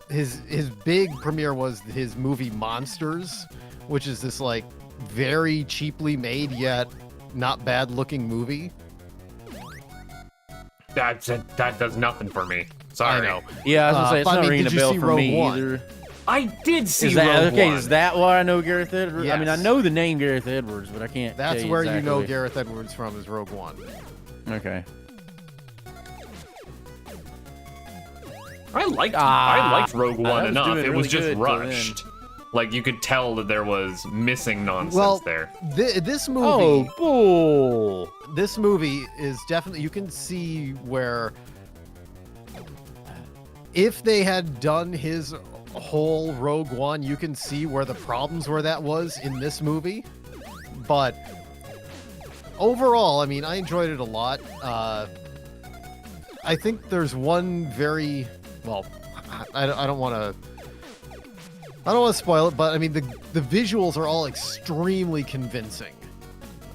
his big premiere was his movie Monsters, which is this like very cheaply made yet not bad looking movie. That does nothing for me. Sorry. I know. Yeah, I was gonna say it's not ringing a did you bell see for Rogue me One? either. I did see Is that Rogue okay? One. Is that why I know Gareth Edwards? I mean, I Yes. know the name Gareth Edwards, but I can't. That's tell where exactly. you know Gareth Edwards from, is Rogue One. Okay. I liked Rogue One was enough. doing It really was just good till then. rushed. Like, you could tell that there was missing nonsense Well, there. This movie. Oh, bull! This movie is definitely, you can see where if they had done his whole Rogue One, you can see where the problems where that was in this movie. But overall, I mean, I enjoyed it a lot. I think there's one very, well, I don't want to spoil it, but I mean, the visuals are all extremely convincing.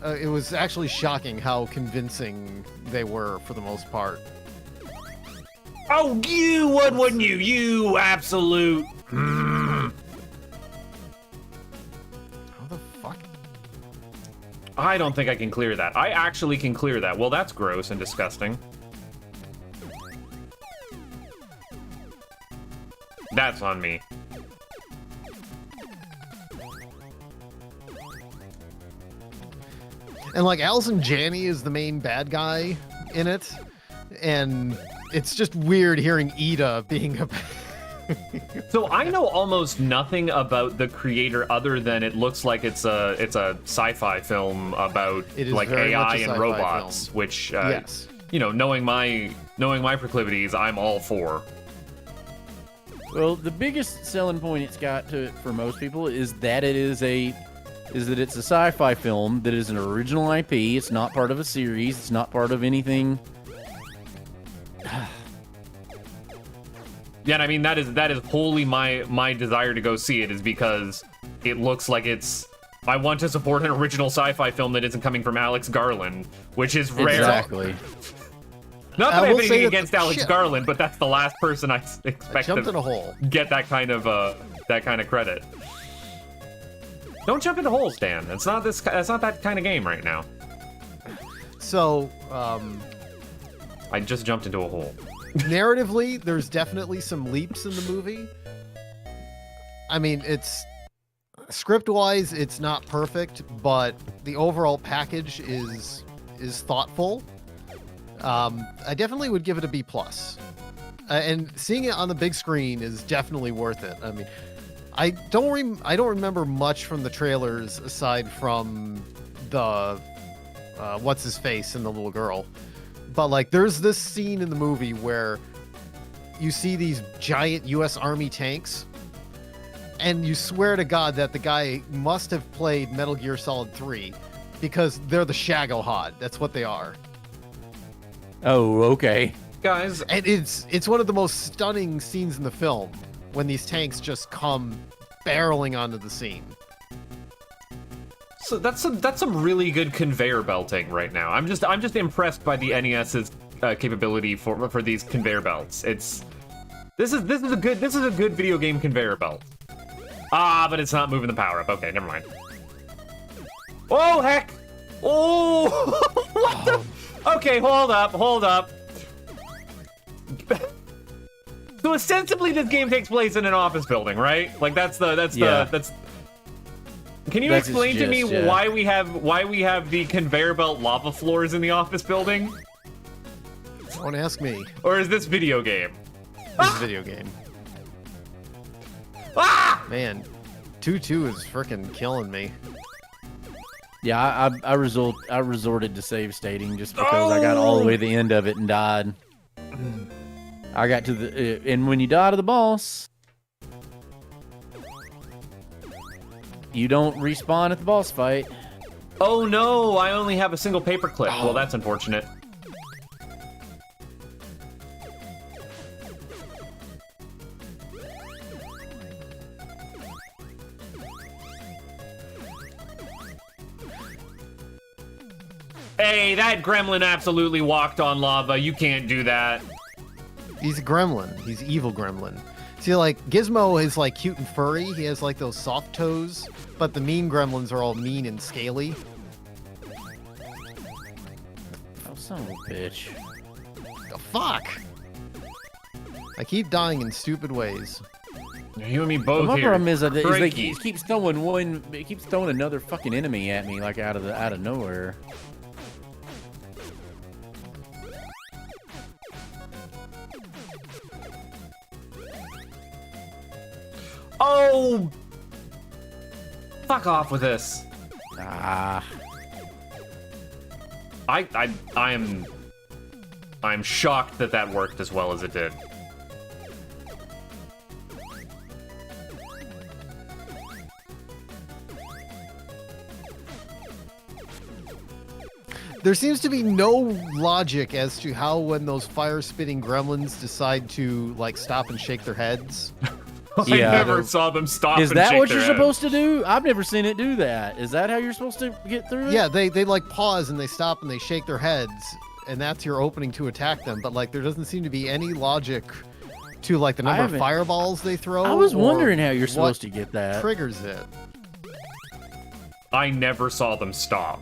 It was actually shocking how convincing they were for the most part. Oh, wouldn't you? You absolute. How the fuck? I don't think I can clear that. I actually can clear that. Well, that's gross and disgusting. That's on me. And like Allison Janney is the main bad guy in it, and it's just weird hearing Ida being a. So I know almost nothing about the creator other than it looks like it's a sci-fi film about like AI and robots, film. which Yes. You know, knowing my proclivities, I'm all for. Well, the biggest selling point it's got to it for most people is that it's a sci-fi film that is an original IP. It's not part of a series. It's not part of anything. Yeah, and I mean that is wholly my desire to go see it is because it looks like I want to support an original sci-fi film that isn't coming from Alex Garland, which is rare. Exactly. Not that I have anything that- against Alex shit. Garland, but that's the last person I I expect jumped in to a hole. get that kind of credit. Don't jump into holes, Dan. That's not that kind of game right now. So, I just jumped into a hole. narratively, there's definitely some leaps in the movie. I mean, it's script-wise, it's not perfect, but the overall package is thoughtful. I definitely would give it a B+. And seeing it on the big screen is definitely worth it. I mean, I don't remember much from the trailers aside from the what's his face and the little girl. But like there's this scene in the movie where you see these giant US Army tanks and you swear to God that the guy must have played Metal Gear Solid 3 because they're the Shagohod. That's what they are. Oh, okay. Guys, And it's one of the most stunning scenes in the film when these tanks just come barreling onto the scene. so that's some really good conveyor belting right now. I'm just impressed by the NES's capability for these conveyor belts. This is a good video game conveyor belt. Ah, but it's not moving the power up. Okay, never mind. Oh heck! Oh, what the? Okay, hold up. So ostensibly, this game takes place in an office building, right? Like that's. Can you That's explain to me just, yeah. why we have the conveyor belt lava floors in the office building? Don't ask me. Or is this video game? This video game. Ah! Man, 2-2 is freaking killing me. Yeah, I resorted to save stating just because I got all the way to the end of it and died. I got to the and when you die to the boss, you don't respawn at the boss fight. Oh no! I only have a single paperclip. Well, that's unfortunate. Hey, that gremlin absolutely walked on lava. You can't do that. He's a gremlin. He's evil gremlin. See, like, Gizmo is, like, cute and furry. He has, like, those soft toes. But the mean gremlins are all mean and scaly. Oh, son of a bitch. The fuck? I keep dying in stupid ways. You and me both My here. problem is that Crikey. he keeps throwing another fucking enemy at me like out of nowhere. Oh! Fuck off with this. Ah. I'm shocked that worked as well as it did. There seems to be no logic as to how when those fire-spitting gremlins decide to like stop and shake their heads. Yeah, I never saw them stop. Is and that shake what their you're head. supposed to do? I've never seen it do that. Is that how you're supposed to get through it? Yeah, they like pause and they stop and they shake their heads, and that's your opening to attack them. But like, there doesn't seem to be any logic to like the number of haven't- fireballs they throw. I was or wondering how you're what supposed to get that. triggers it. I never saw them stop.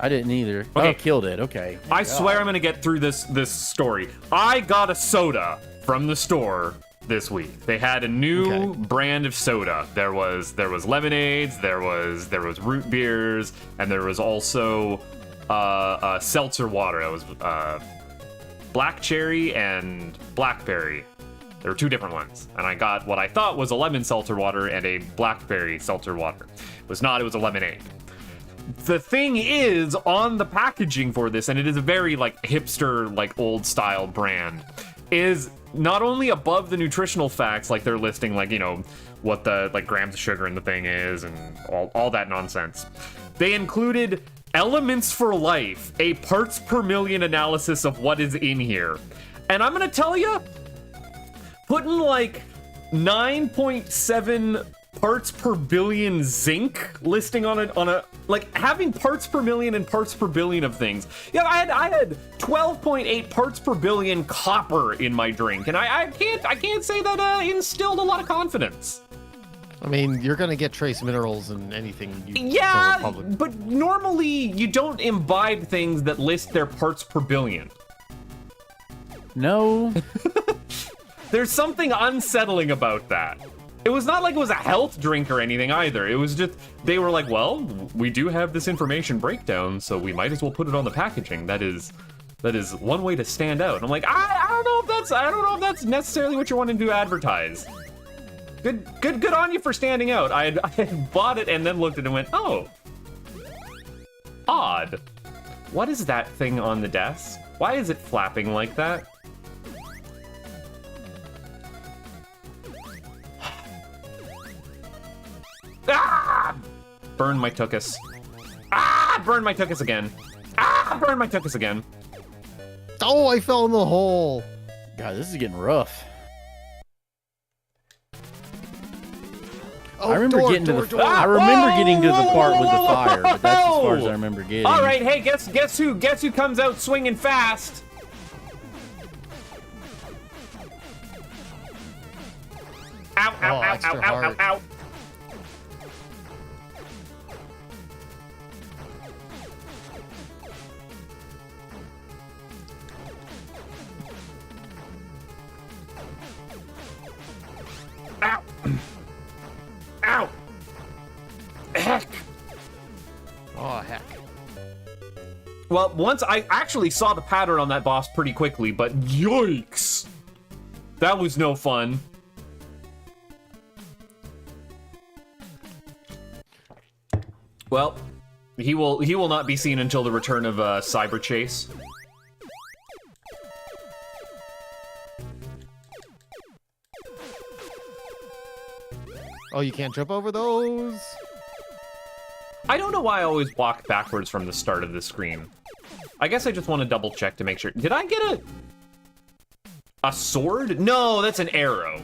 I didn't either. Okay. Oh, killed it. Okay. I swear I'm gonna get through this story. I got a soda from the store this week. They had a new brand of soda. There was lemonades, there was root beers, and there was also seltzer water. It was black cherry and blackberry. There were two different ones, and I got what I thought was a lemon seltzer water and a blackberry seltzer water. It was not. It was a lemonade. The thing is, on the packaging for this, and it is a very like hipster, like old style brand, is not only above the nutritional facts, like they're listing like, you know, what the like grams of sugar in the thing is and all that nonsense. They included Elements for Life, a parts per million analysis of what is in here. And I'm gonna tell you, putting like 9.7 parts per billion zinc listing on a like having parts per million and parts per billion of things. Yeah, I had 12.8 parts per billion copper in my drink, and I can't say that instilled a lot of confidence. I mean, you're gonna get trace minerals in anything you from Yeah, Republic. but normally you don't imbibe things that list their parts per billion. No. There's something unsettling about that. It was not like it was a health drink or anything either. It was just, they were like, well, we do have this information breakdown, so we might as well put it on the packaging. That is one way to stand out. And I'm like, I don't know if that's necessarily what you're wanting to advertise. Good on you for standing out. I had bought it and then looked at it and went, oh, odd. What is that thing on the desk? Why is it flapping like that? Ah! Burn my tuchus. Ah! Burn my tuchus again. Ah! Burn my tuchus again. Oh, I fell in the hole. God, this is getting rough. Oh, I remember door, getting door, to the. door. I remember getting to the Whoa, part whoa, with the whoa, fire, but that's as far as whoa. I remember getting. All right, hey, guess who comes out swinging fast? Ow! Oh, Ow! Ow! extra Ow! Ow! Ow! hard. Ow! Ow! Ow! Heck! Oh, heck. Well, once I actually saw the pattern on that boss pretty quickly, but yikes! That was no fun. Well, he will not be seen until the return of Cyber Chase. Oh, you can't jump over those? I don't know why I always walk backwards from the start of the screen. I guess I just want to double check to make sure. Did I get a sword? No, that's an arrow.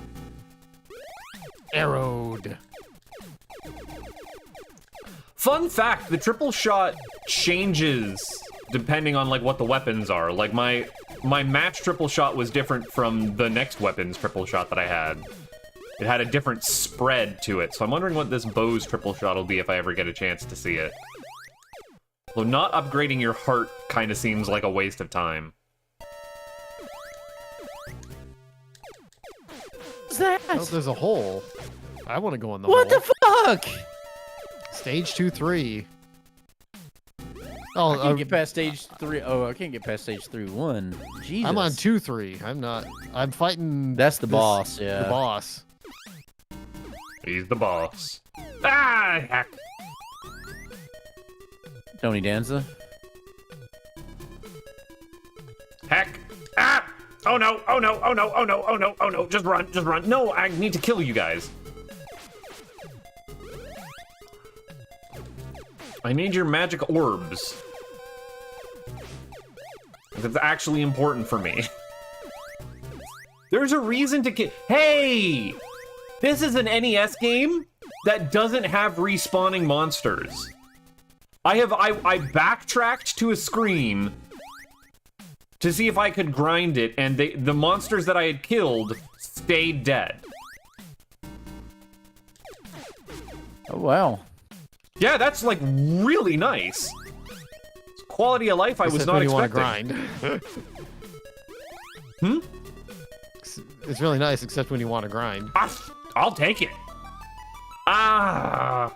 Arrowed. Fun fact, the triple shot changes depending on like what the weapons are. Like my match triple shot was different from the next weapon's triple shot that I had. It had a different spread to it, so I'm wondering what this bow's triple shot will be if I ever get a chance to see it. Though not upgrading your heart kind of seems like a waste of time. What's that? Oh, there's a hole. I want to go in the What hole. the fuck? Stage 2-3. I Oh, can't get past stage 3. Oh, I can't get past stage 3-1. Jesus. I'm on 2-3. I'm not. I'm fighting. That's the this- boss, yeah. The boss. He's the boss. Ah, heck. Tony Danza. Heck. Ah! Oh no, oh no, oh no, oh no, oh no, oh no. Just run, just run. No, I need to kill you guys. I need your magic orbs. It's actually important for me. There's a reason to Hey! This is an NES game that doesn't have respawning monsters. I backtracked to a screen to see if I could grind it, and the monsters that I had killed stayed dead. Oh, wow. Yeah, that's like really nice. Quality of life I was not expecting. Except when you want to grind. It's really nice, except when you want to grind. I'll take it. Ah.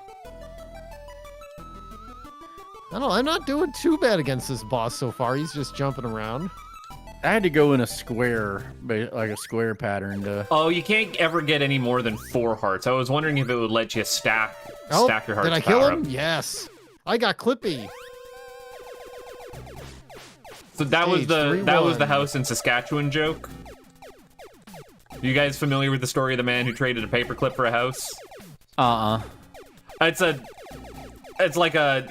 I don't know, I'm not doing too bad against this boss so far. He's just jumping around. I had to go in a square, like a square pattern to... Oh, you can't ever get any more than 4 hearts. I was wondering if it would let you stack your hearts. Did I kill him? Yes. I got Clippy. So that was the house in Saskatchewan joke. You guys familiar with the story of the man who traded a paperclip for a house? It's like I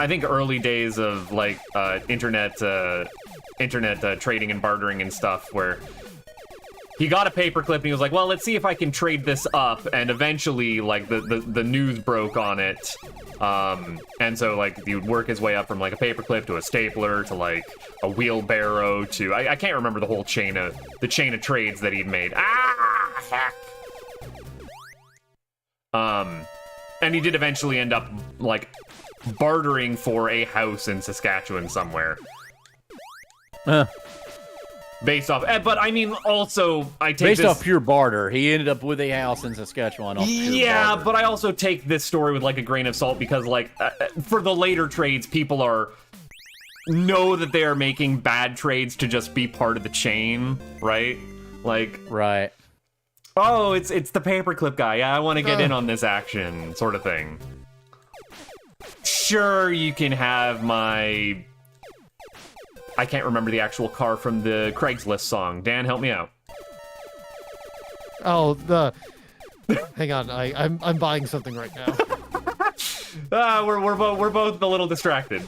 think early days of like internet trading and bartering and stuff, where he got a paperclip and he was like, well, let's see if I can trade this up, and eventually like the news broke on it, and so like he would work his way up from like a paperclip to a stapler to like a wheelbarrow to I can't remember the whole chain of trades that he'd made. Heck. And he did eventually end up like bartering for a house in Saskatchewan somewhere. Based off, but I mean, also I take based off pure barter. He ended up with a house in Saskatchewan. Off pure barter. But I also take this story with like a grain of salt, because like for the later trades, people know that they are making bad trades to just be part of the chain, right? Like, right. Oh, it's the paperclip guy. Yeah, I want to get in on this action, sort of thing. Sure, you can have my... I can't remember the actual car from the Craigslist song. Dan, help me out. Oh, hang on, I'm buying something right now. We're both a little distracted.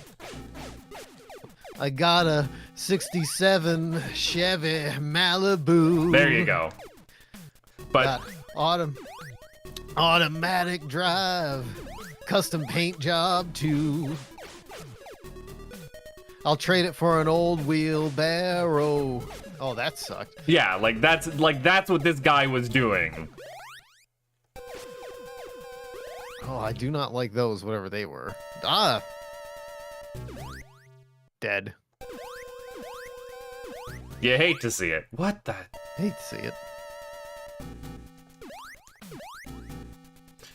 I got a '67 Chevy Malibu. There you go. But automatic drive, custom paint job too. I'll trade it for an old wheelbarrow. Oh, that sucked. Yeah, that's what this guy was doing. Oh, I do not like those, whatever they were. Dead. You hate to see it. What the? Hate to see it.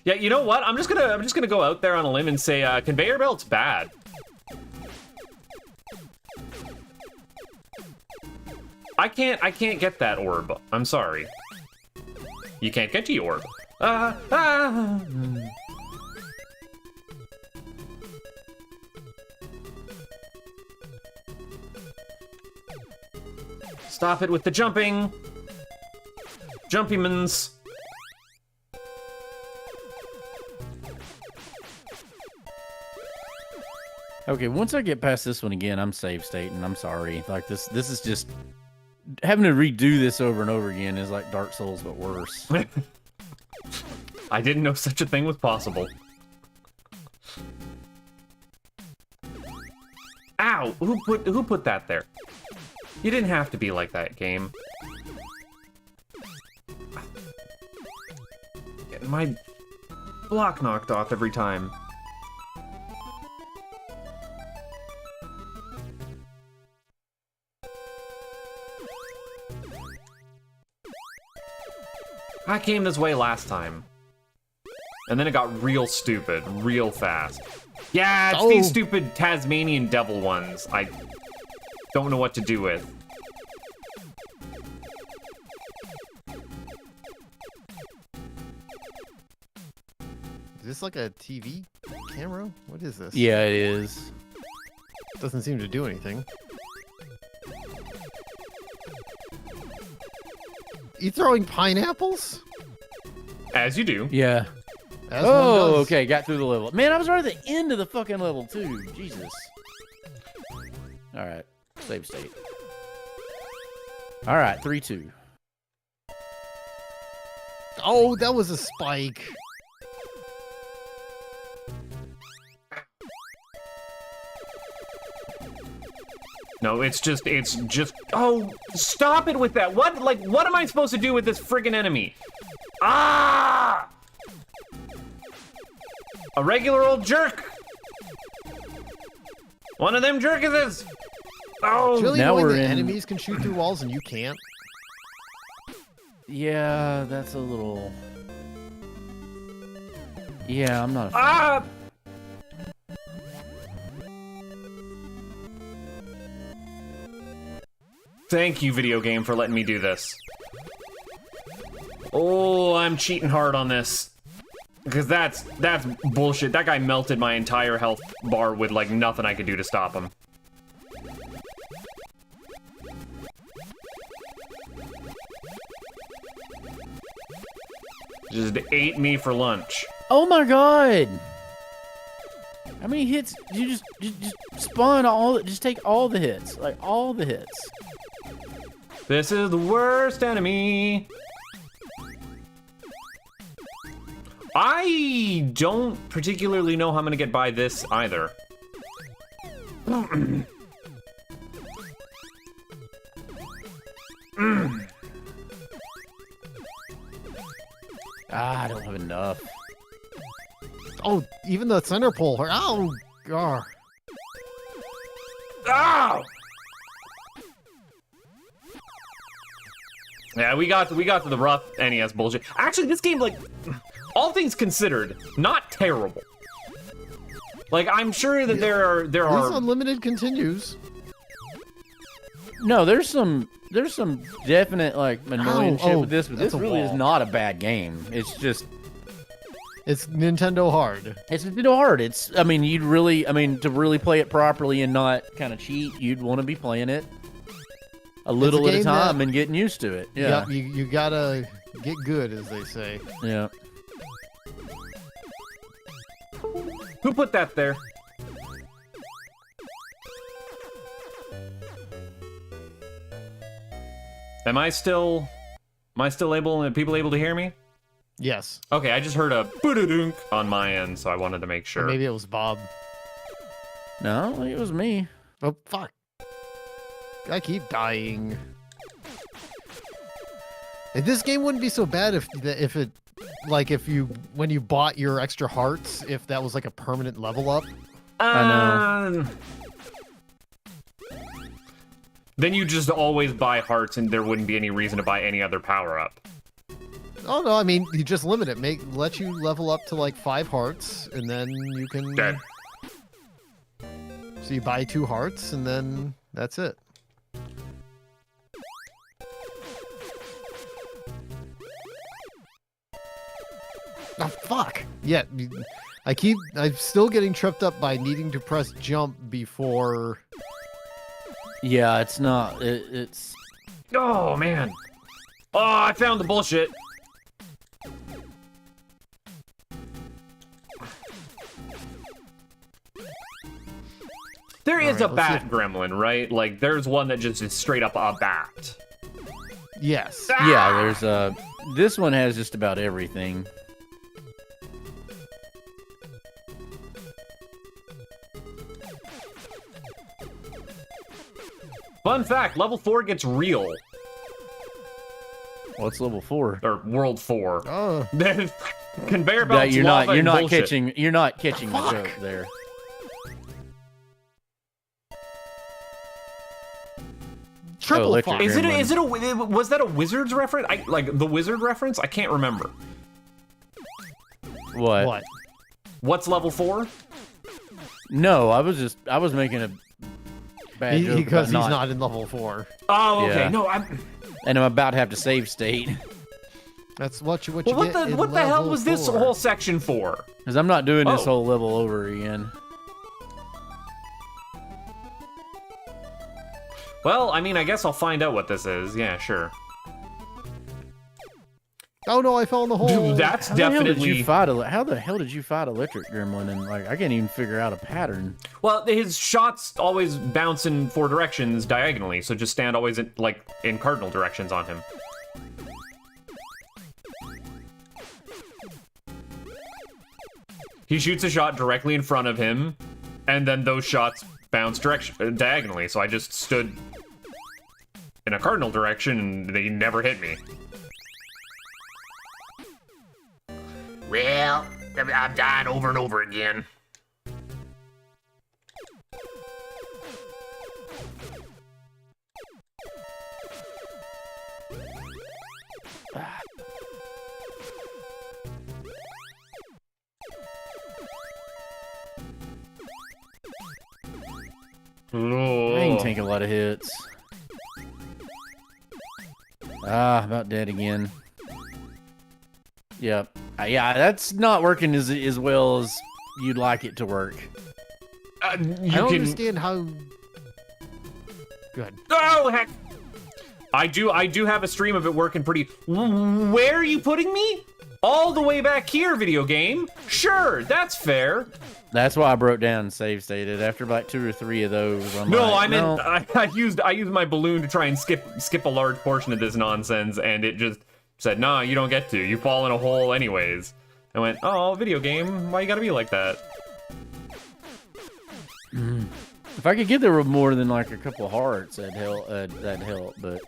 Yeah, you know what? I'm just gonna go out there on a limb and say conveyor belt's bad. I can't get that orb. I'm sorry. You can't get the orb. Stop it with the jumping. Jumpymans. Okay, once I get past this one again, I'm save stating. I'm sorry. Like this is just having to redo this over and over again is like Dark Souls but worse. I didn't know such a thing was possible. Ow! Who put that there? You didn't have to be like that, game. Getting my block knocked off every time. I came this way last time. And then it got real stupid, real fast. Yeah, it's these stupid Tasmanian devil ones. I don't know what to do with. Is this like a TV camera? What is this? Yeah, it is. Doesn't seem to do anything. You throwing pineapples? As you do. Yeah. As one does. Okay, got through the level. Man, I was right at the end of the fucking level too. Jesus. All right. Save state. All right, 3-2. Oh, that was a spike. No, it's just, oh, stop it with that. What am I supposed to do with this friggin' enemy? Ah! A regular old jerk. One of them jerkuses. Oh, It's really now annoying we're that in- enemies can shoot through walls and you can't. Yeah, that's a little. Yeah, I'm not. ah! Thank you, video game, for letting me do this. Oh, I'm cheating hard on this. Because that's bullshit. That guy melted my entire health bar with, like, nothing I could do to stop him. Just ate me for lunch. Oh my god! How many hits? You just spawn all. Just take all the hits, like all the hits. This is the worst enemy. I don't particularly know how I'm gonna get by this either. I don't have enough. Oh, even the center pole. Oh, God. Ow! Yeah, we got to the rough NES bullshit. Actually, this game, like, all things considered, not terrible. Like, I'm sure that there This are. unlimited continues. No, there's some definite like annoying shit with this, but that's this a really is wall. not a bad game. It's just It's Nintendo hard. it's a bit hard. It's I mean to really play it properly and not kind of cheat, you'd want to be playing it a little at a game time that- and getting used to it. Yeah, Yep, you gotta get good, as they say. yeah. Who put that there? Am I still able? Are people able to hear me? Yes. Okay, I just heard a boodadunk on my end, so I wanted to make Or sure. maybe it was Bob. No, it was me. Oh, fuck. I keep dying. And this game wouldn't be so bad if it, like, when you bought your extra hearts, if that was like a permanent level up. I know. Then you just always buy hearts, and there wouldn't be any reason to buy any other power up. Oh no, I mean you just limit it. Let you level up to like 5 hearts, and then you can. Dead. So you buy 2 hearts, and then that's it. Oh fuck! Yeah, I'm still getting tripped up by needing to press jump before. Yeah, it's not. It's Oh man. Oh, I found the bullshit. There is Alright, a let's see bat gremlin, right? Like, there's one that just is straight up a bat. Yes. yeah. There's this one has just about everything. Fun fact, level 4 gets real. What's level 4? Or world 4. Oh. Conveyor That belts, you're lava, not and bullshit. you're not catching the Fuck. joke there. Triple electric fuck. gremlin. Was that a Wizards reference? Like the Wizard reference? I can't remember. What? What's level 4? No, I was making a bad joke Because about he's not in level 4. Oh, okay. Yeah. No, I'm. and I'm about to have to save state That's what you Well, get. what the hell level was this 4. whole section for? because I'm not doing this Oh. whole level over again. Well, I mean, I guess I'll find out what this is. Yeah, sure. Oh no, I fell in the hole. Dude, that's How the hell did definitely. you fight? How the hell did you fight Electric Gremlin? And like, I can't even figure out a pattern. Well, his shots always bounce in 4 directions diagonally, so just stand always in cardinal directions on him. He shoots a shot directly in front of him, and then those shots bounce diagonally. So I just stood in a cardinal direction, and they never hit me. Well, I'm dying over and over again. I ain't take a lot of hits. About dead again. Yep. Yeah, that's not working as well as you'd like it to work. I don't understand how. Good. Oh heck! I do have a stream of it working pretty. Where are you putting me? All the way back here, video game. Sure, that's fair. That's why I broke down and save stated after like 2 or 3 of those. I'm No, like, I meant I used my balloon to try and skip a large portion of this nonsense, and it just said, "Nah, you don't get to. You fall in a hole anyways." I went, "Oh, video game, why you gotta be like that?" If I could get there with more than like a couple hearts, that'd help. But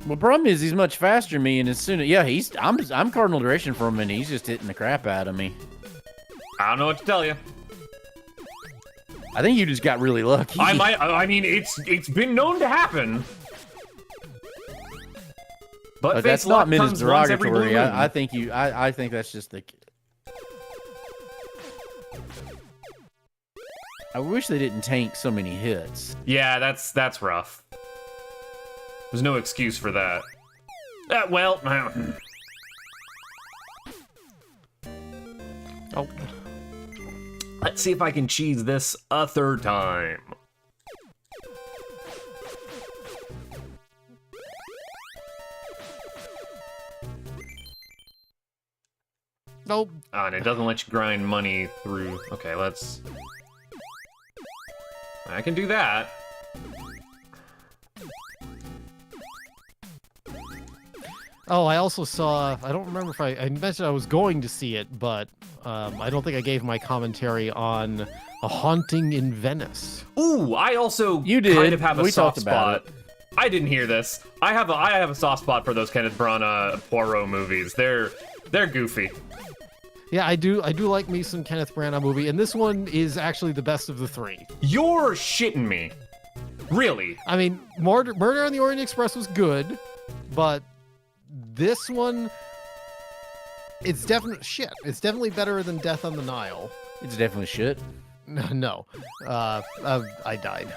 well, problem is he's much faster than me, and as soon as I'm cardinal direction from him, and he's just hitting the crap out of me. I don't know what to tell you. I think you just got really lucky. I mean, it's been known to happen. But that's not meant as comes once every blue derogatory. moon. I think that's just the. I wish they didn't tank so many hits. Yeah, that's rough. There's no excuse for that. Well, Oh. Let's see if I can cheese this a 3rd time. Nope. Oh, and it doesn't let you grind money through. Okay, I can do that. Oh, I also saw. I don't remember if I mentioned I was going to see it, but I don't think I gave my commentary on A Haunting in Venice. Ooh, I also You did. kind of have a We soft talked about spot. I didn't hear this. I have a soft spot for those Kenneth Branagh Poirot movies. They're goofy. Yeah, I do like me some Kenneth Branagh movie, and this one is actually the best of the 3. You're shitting me. Really? I mean, Murder on the Orient Express was good, but this one, it's definitely better than Death on the Nile. It's definitely shit. No, I died.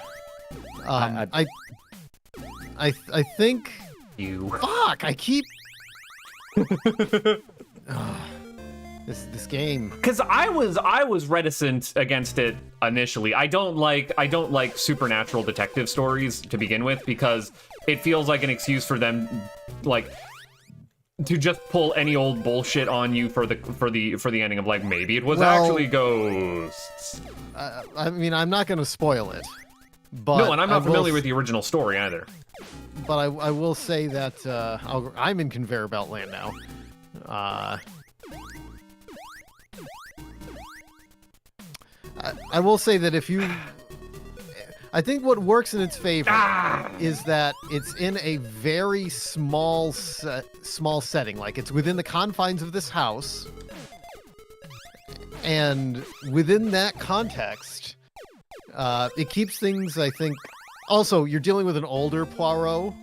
I think. You. Fuck! I keep. This game. Because I was reticent against it initially. I don't like supernatural detective stories to begin with, because it feels like an excuse for them, like, to just pull any old bullshit on you for the ending of, like, maybe it was actually ghosts. I mean, I'm not gonna spoil it, but No, and I'm not familiar with the original story either. But I will say that I'm in conveyor belt land now. I will say that I think what works in its favor is that it's in a very small setting. Like, it's within the confines of this house, and within that context, it keeps things, I think. Also, you're dealing with an older Poirot.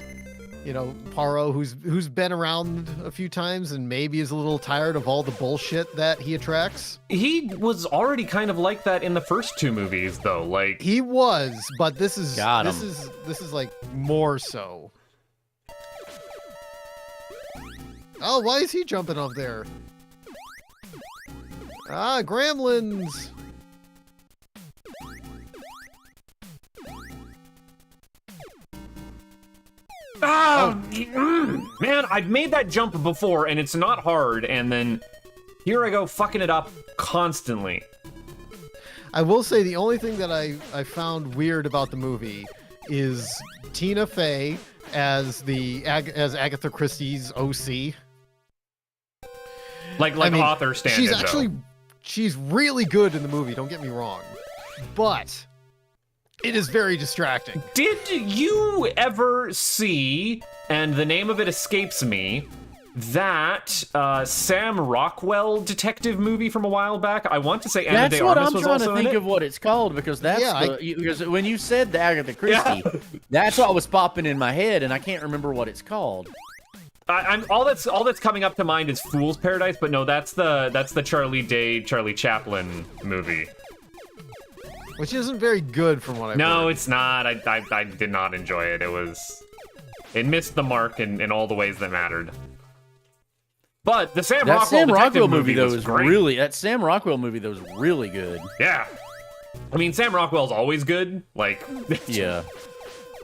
You know, Poirot who's been around a few times and maybe is a little tired of all the bullshit that he attracts. He was already kind of like that in the first 2 movies, though. Like, He was, but this is Got him. this is like more so. Oh, why is he jumping up there? Gremlins. Man, I've made that jump before, and it's not hard, and then here I go fucking it up constantly. I will say the only thing that I found weird about the movie is Tina Fey as as Agatha Christie's OC. Like I mean, author stand-in, she's really good in the movie, don't get me wrong. But it is very distracting. Did you ever see, and the name of it escapes me, that Sam Rockwell detective movie from a while back? I want to say Anna de Armas was also in it. That's what I'm trying to think of what it's called, because that's because when you said the Agatha Christie, that's what was popping in my head, and I can't remember what it's called. All that's coming up to mind is Fool's Paradise, but no, that's the Charlie Chaplin movie. Which isn't very good from what I've heard. No, it's not. I did not enjoy it. It missed the mark in all the ways that mattered. But the Sam Rockwell movie though is really that Sam Rockwell movie though is really good. Yeah, I mean Sam Rockwell's always good. Like, yeah,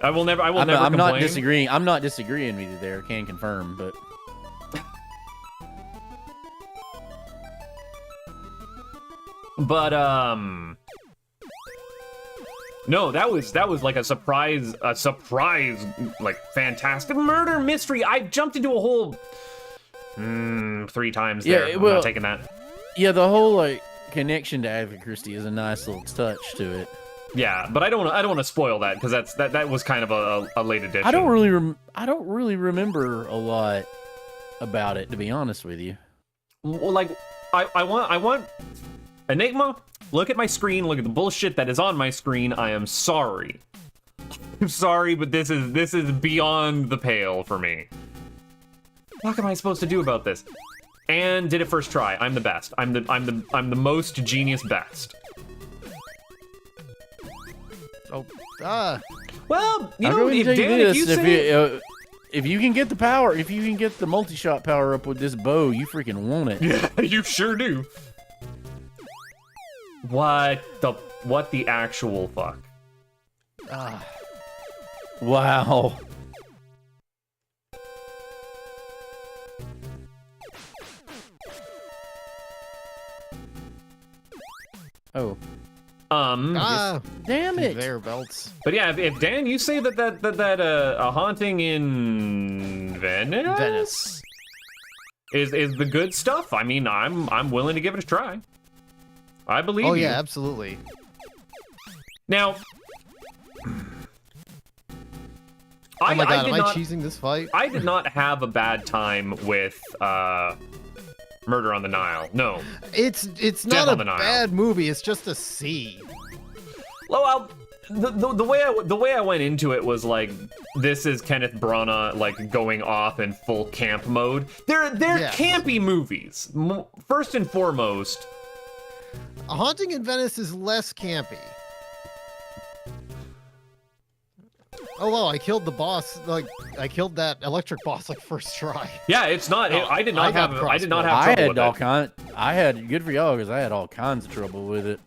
I will never I'm complain. not disagreeing. I'm not disagreeing with you there. Can confirm, but no, that was like a surprise, like fantastic murder mystery. I jumped into a hole 3 times there. I'm not taking that. Yeah, the whole like connection to Agatha Christie is a nice little touch to it. Yeah, but I don't want to spoil that because that was kind of a late addition. I don't really remember a lot about it, to be honest with you. Well, like I want Enigma. Look at my screen. Look at the bullshit that is on my screen. I am sorry. I'm sorry, but this is beyond the pale for me. What am I supposed to do about this? And did it first try. I'm the best. I'm the most genius best. Oh, Well, you I'll know, go ahead and tell you this, if you can get the power, if you can get the multi-shot power up with this bow, you freaking want it. Yeah, you sure do. What the actual fuck? Wow. Oh. Damn it. Conveyor belts. But yeah, if Dan, you say that a haunting in Venice is the good stuff, I mean, I'm willing to give it a try. I believe you. Oh yeah, absolutely. Now, oh my god, am I cheesing this fight? I did not have a bad time with Murder on the Nile. No. It's not a bad movie, it's just a C. Well, the way I went into it was like, this is Kenneth Branagh like going off in full camp mode. They're campy movies. First and foremost, A Haunting in Venice is less campy. Oh wow, I killed the boss. Like I killed that electric boss like first try. Yeah, it's not. I did not have trouble with it. I had good for y'all because I had all kinds of trouble with it.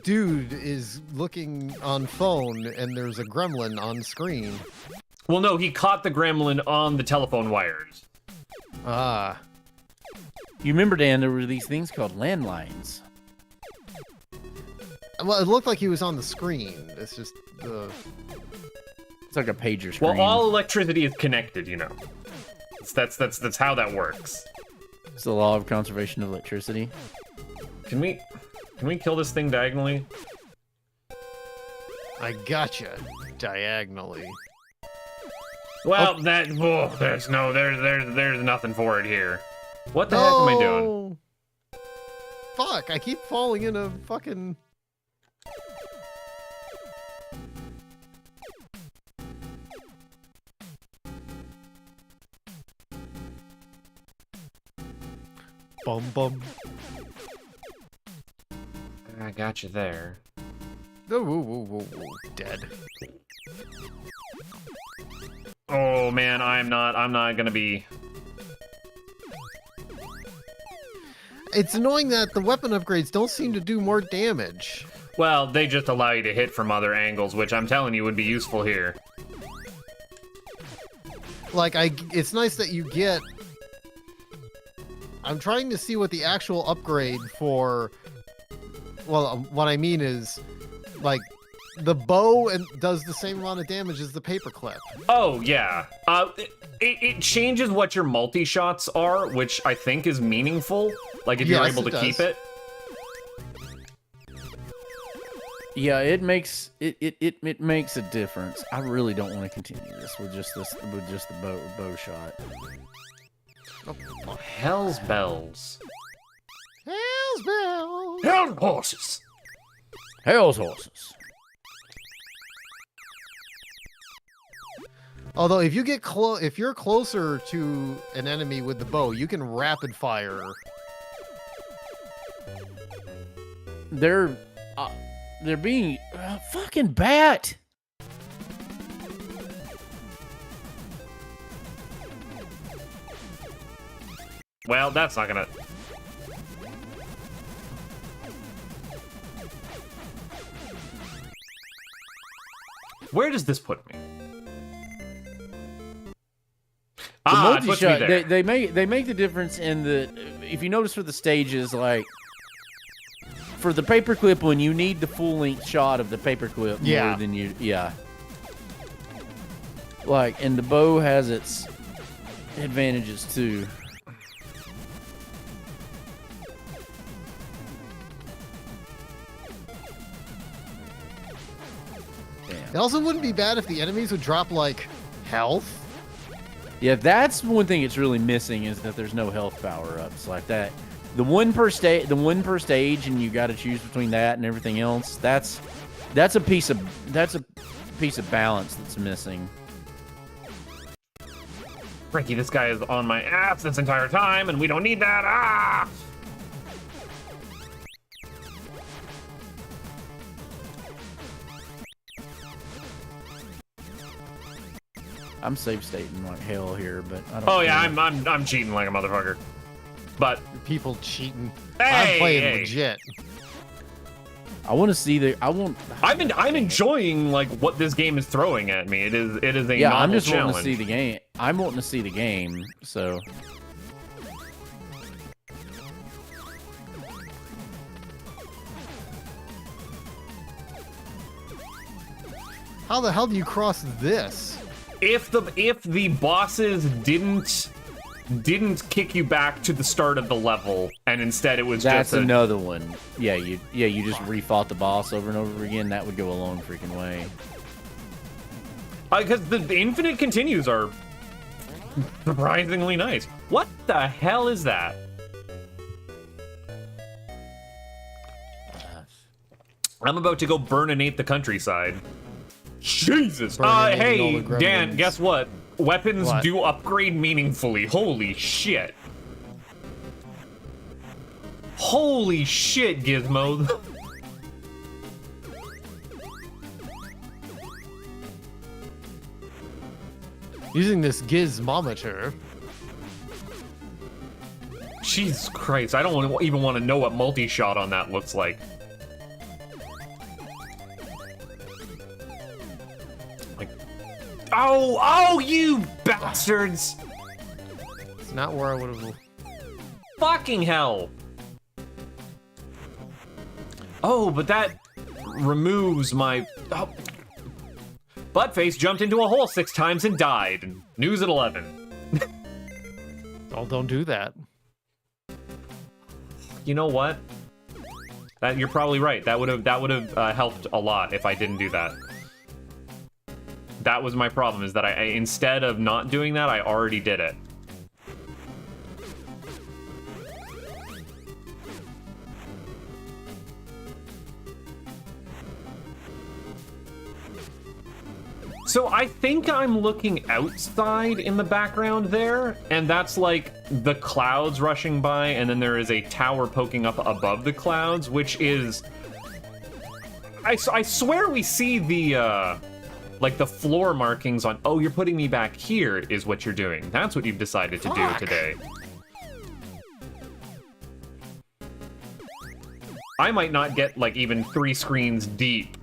Dude is looking on phone and there's a gremlin on screen. Well, no, he caught the gremlin on the telephone wires. Ah. You remember, Dan, there were these things called landlines. Well, it looked like he was on the screen. It's just the... It's like a pager screen. Well, all electricity is connected, you know. That's how that works. It's the law of conservation of electricity. Can we kill this thing diagonally? I gotcha. Diagonally. Well, there's nothing for it here. What the heck am I doing? Fuck, I keep falling into fucking... Bum bum. I got you there. Oh, dead. Oh man, I'm not gonna be... It's annoying that the weapon upgrades don't seem to do more damage. Well, they just allow you to hit from other angles, which I'm telling you would be useful here. like it's nice that you get. I'm trying to see what the actual upgrade for. Well, what I mean is, like, the bow does the same amount of damage as the paperclip. Oh yeah. It changes what your multi-shots are, which I think is meaningful. Like if you're able to keep it. Yeah, it makes it makes a difference. I really don't want to continue this with just the bow shot. Oh, hell's bells. Hell's bells. Hell's horses. Hell's horses. Although if you get if you're closer to an enemy with the bow, you can rapid fire. They're being fucking bat. Well, that's not gonna. Where does this put me? The It puts me multi-shot, there. they make the difference in the, if you notice for the stages, like for the paperclip one, you need the full-length shot of the paperclip more than you, like, and the bow has its advantages too. It also wouldn't be bad if the enemies would drop like health. Yeah, that's one thing it's really missing, is that there's no health power-ups like that. The one per stage, and you got to choose between that and everything else. That's a piece of balance that's missing. Frankie, this guy is on my ass this entire time, and we don't need that. Ah! I'm save stating like hell here, but I don't. Oh yeah, I'm cheating like a motherfucker. But People cheating. Hey, I'm playing hey. legit. I want to see the. I'm enjoying like what this game is throwing at me. It is a Yeah, novel I'm just challenge. wanting to see the game. I'm wanting to see the game. So How the hell do you cross this? If the bosses didn't kick you back to the start of the level, and instead it was that's just another one. Yeah, you just refought the boss over and over again. That would go a long freaking way. because the infinite continues are surprisingly nice. What the hell is that? I'm about to go burninate the countryside. Jesus. Burninating all Hey, the Dan, gremlins. guess what? Weapons What? do upgrade meaningfully. Holy shit. Holy shit, Gizmo. Using this gizmometer. Jesus Christ, I don't even want to know what multi-shot on that looks like. Like, oh, you bastards! It's not where I would have. Fucking hell! Oh, but that removes my... Oh. Buttface jumped into a hole 6 times and died. News at 11. Oh, don't do that. You know what? You're probably right. That would have helped a lot if I didn't do that. That was my problem, is that I instead of not doing that, I already did it. So I think I'm looking outside in the background there, and that's like the clouds rushing by, and then there is a tower poking up above the clouds, which is... I swear we see the, like the floor markings on... Oh, you're putting me back here is what you're doing. That's what you've decided to do today. I might not get, like, even 3 screens deep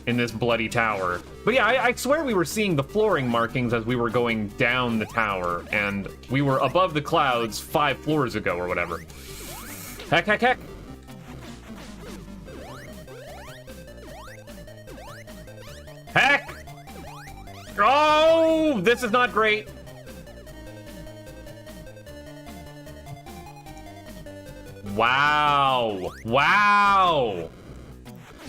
in this bloody tower. But yeah, I swear we were seeing the flooring markings as we were going down the tower, and we were above the clouds 5 floors ago or whatever. Heck, heck, heck. Heck! Oh, this is not great. Wow. Wow.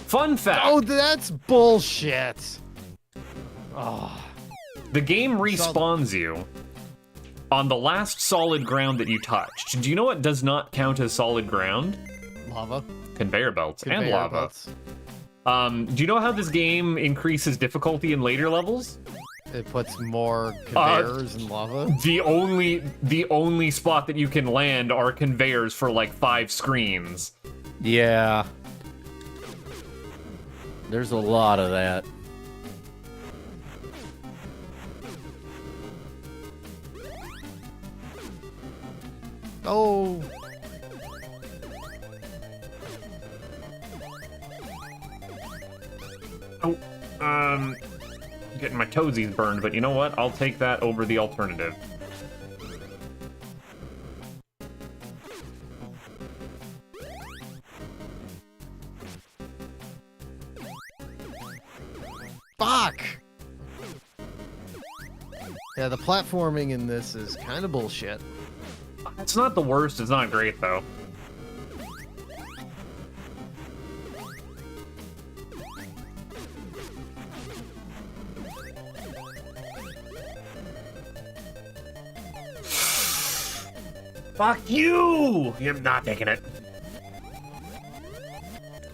Fun fact. Oh, that's bullshit. Oh. The game respawns you on the last solid ground that you touched. Do you know what does not count as solid ground? Lava. Conveyor belts and Conveyor lava. belts. Do you know how this game increases difficulty in later levels? It puts more conveyors and lava. The only spot that you can land are conveyors for like 5 screens. Yeah. There's a lot of that. Oh. Oh, getting my toesies burned, but you know what? I'll take that over the alternative. Fuck! Yeah, the platforming in this is kind of bullshit. It's not the worst, it's not great, though. Fuck you! You're not taking it.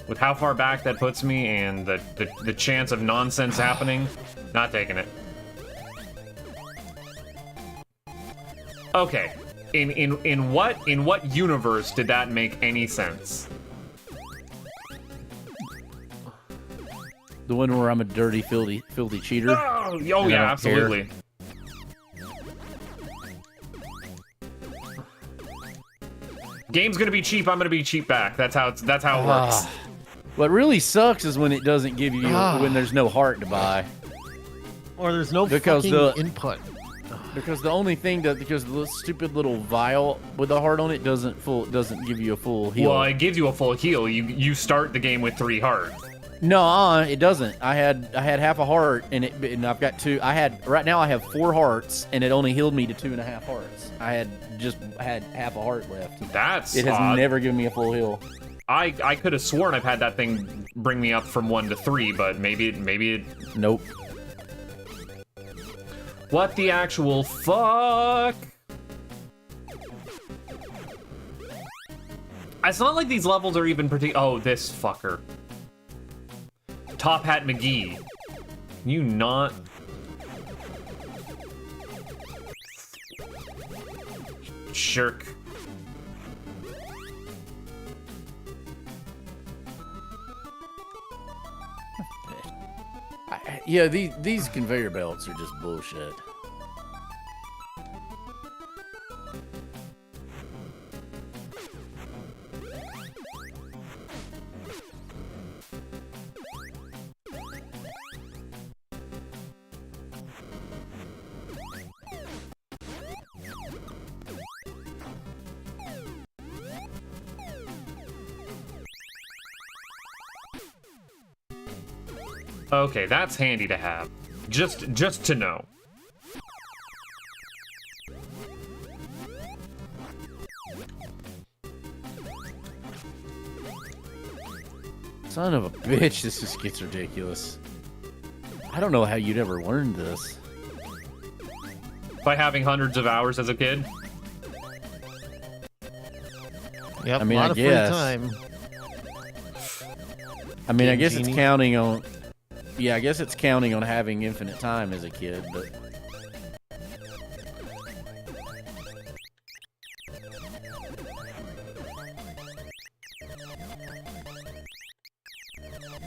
With how far back that puts me and the chance of nonsense happening, not taking it. Okay. In what universe did that make any sense? The one where I'm a dirty, filthy cheater. Oh And yeah, I don't care. absolutely. Game's gonna be cheap. I'm gonna be cheap back. That's how it works. What really sucks is when it doesn't give you when there's no heart to buy. Or there's no Because fucking input. Because the only thing because the stupid little vial with the heart on it doesn't give you a full heal. Well, it gives you a full heal. You start the game with 3 hearts. No, it doesn't. I had half a heart and I've got 2. Right now I have 4 hearts and it only healed me to 2.5 hearts. I had half a heart left. It has odd. never given me a full heal. I could have sworn I've had that thing bring me up from 1 to 3, but maybe it. Nope. What the actual fuck? It's not like these levels are even Oh, this fucker. Top Hat McGee. Can you not? Shirk. Yeah, these conveyor belts are just bullshit. Okay, that's handy to have. Just to know. Son of a bitch, this just gets ridiculous. I don't know how you'd ever learned this. By having hundreds of hours as a kid. Yep, I mean, a lot I of guess. free time. I mean, I Game guess Genie. it's counting on... Yeah, I guess it's counting on having infinite time as a kid, but...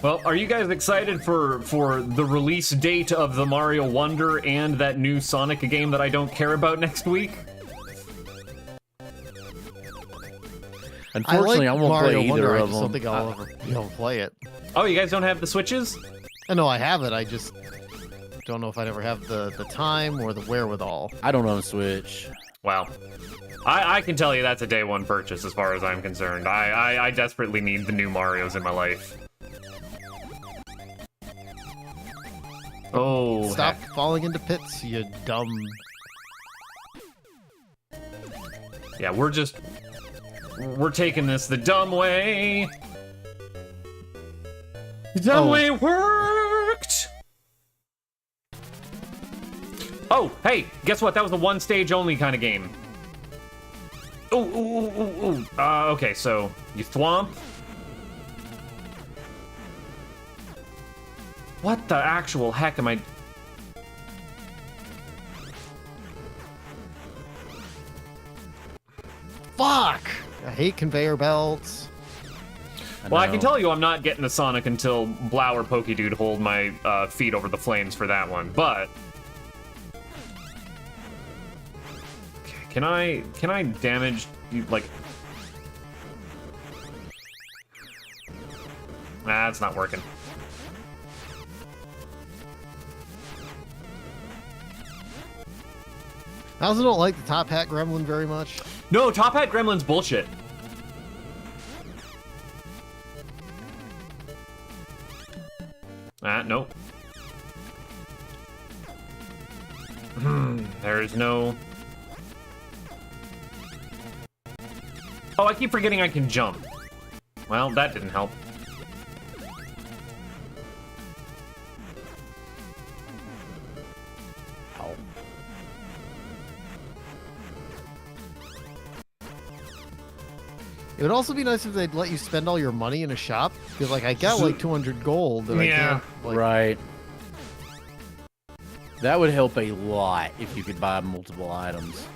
Well, are you guys excited for the release date of the Mario Wonder and that new Sonic game that I don't care about next week? Unfortunately, I, won't Mario play either Wonder, of I just them. don't think I'll ever be able to play it. Oh, you guys don't have the Switches? I know I have it. I just don't know if I'd ever have the time or the wherewithal. I don't own a Switch. Well, I can tell you that's a day one purchase as far as I'm concerned. I desperately need the new Marios in my life. Oh, Stop heck. falling into pits, you dumb. Yeah, we're taking this the dumb way. The dumb way worked. Oh, hey, guess what? That was the one stage only kind of game. Ooh. Okay, so you thwomp. What the actual heck am I? Fuck! I hate conveyor belts. Well, I can tell you I'm not getting the Sonic until Blau or Pokedude hold my feet over the flames for that one, but... Can I damage, like... Nah, it's not working. I also don't like the Top Hat Gremlin very much. No, Top Hat Gremlin's bullshit. Nope. There's no... Oh, I keep forgetting I can jump. Well, that didn't help. Ow. It would also be nice if they'd let you spend all your money in a shop. Because, like, I got, like, 200 gold, and I can't, like... Right. That would help a lot if you could buy multiple items.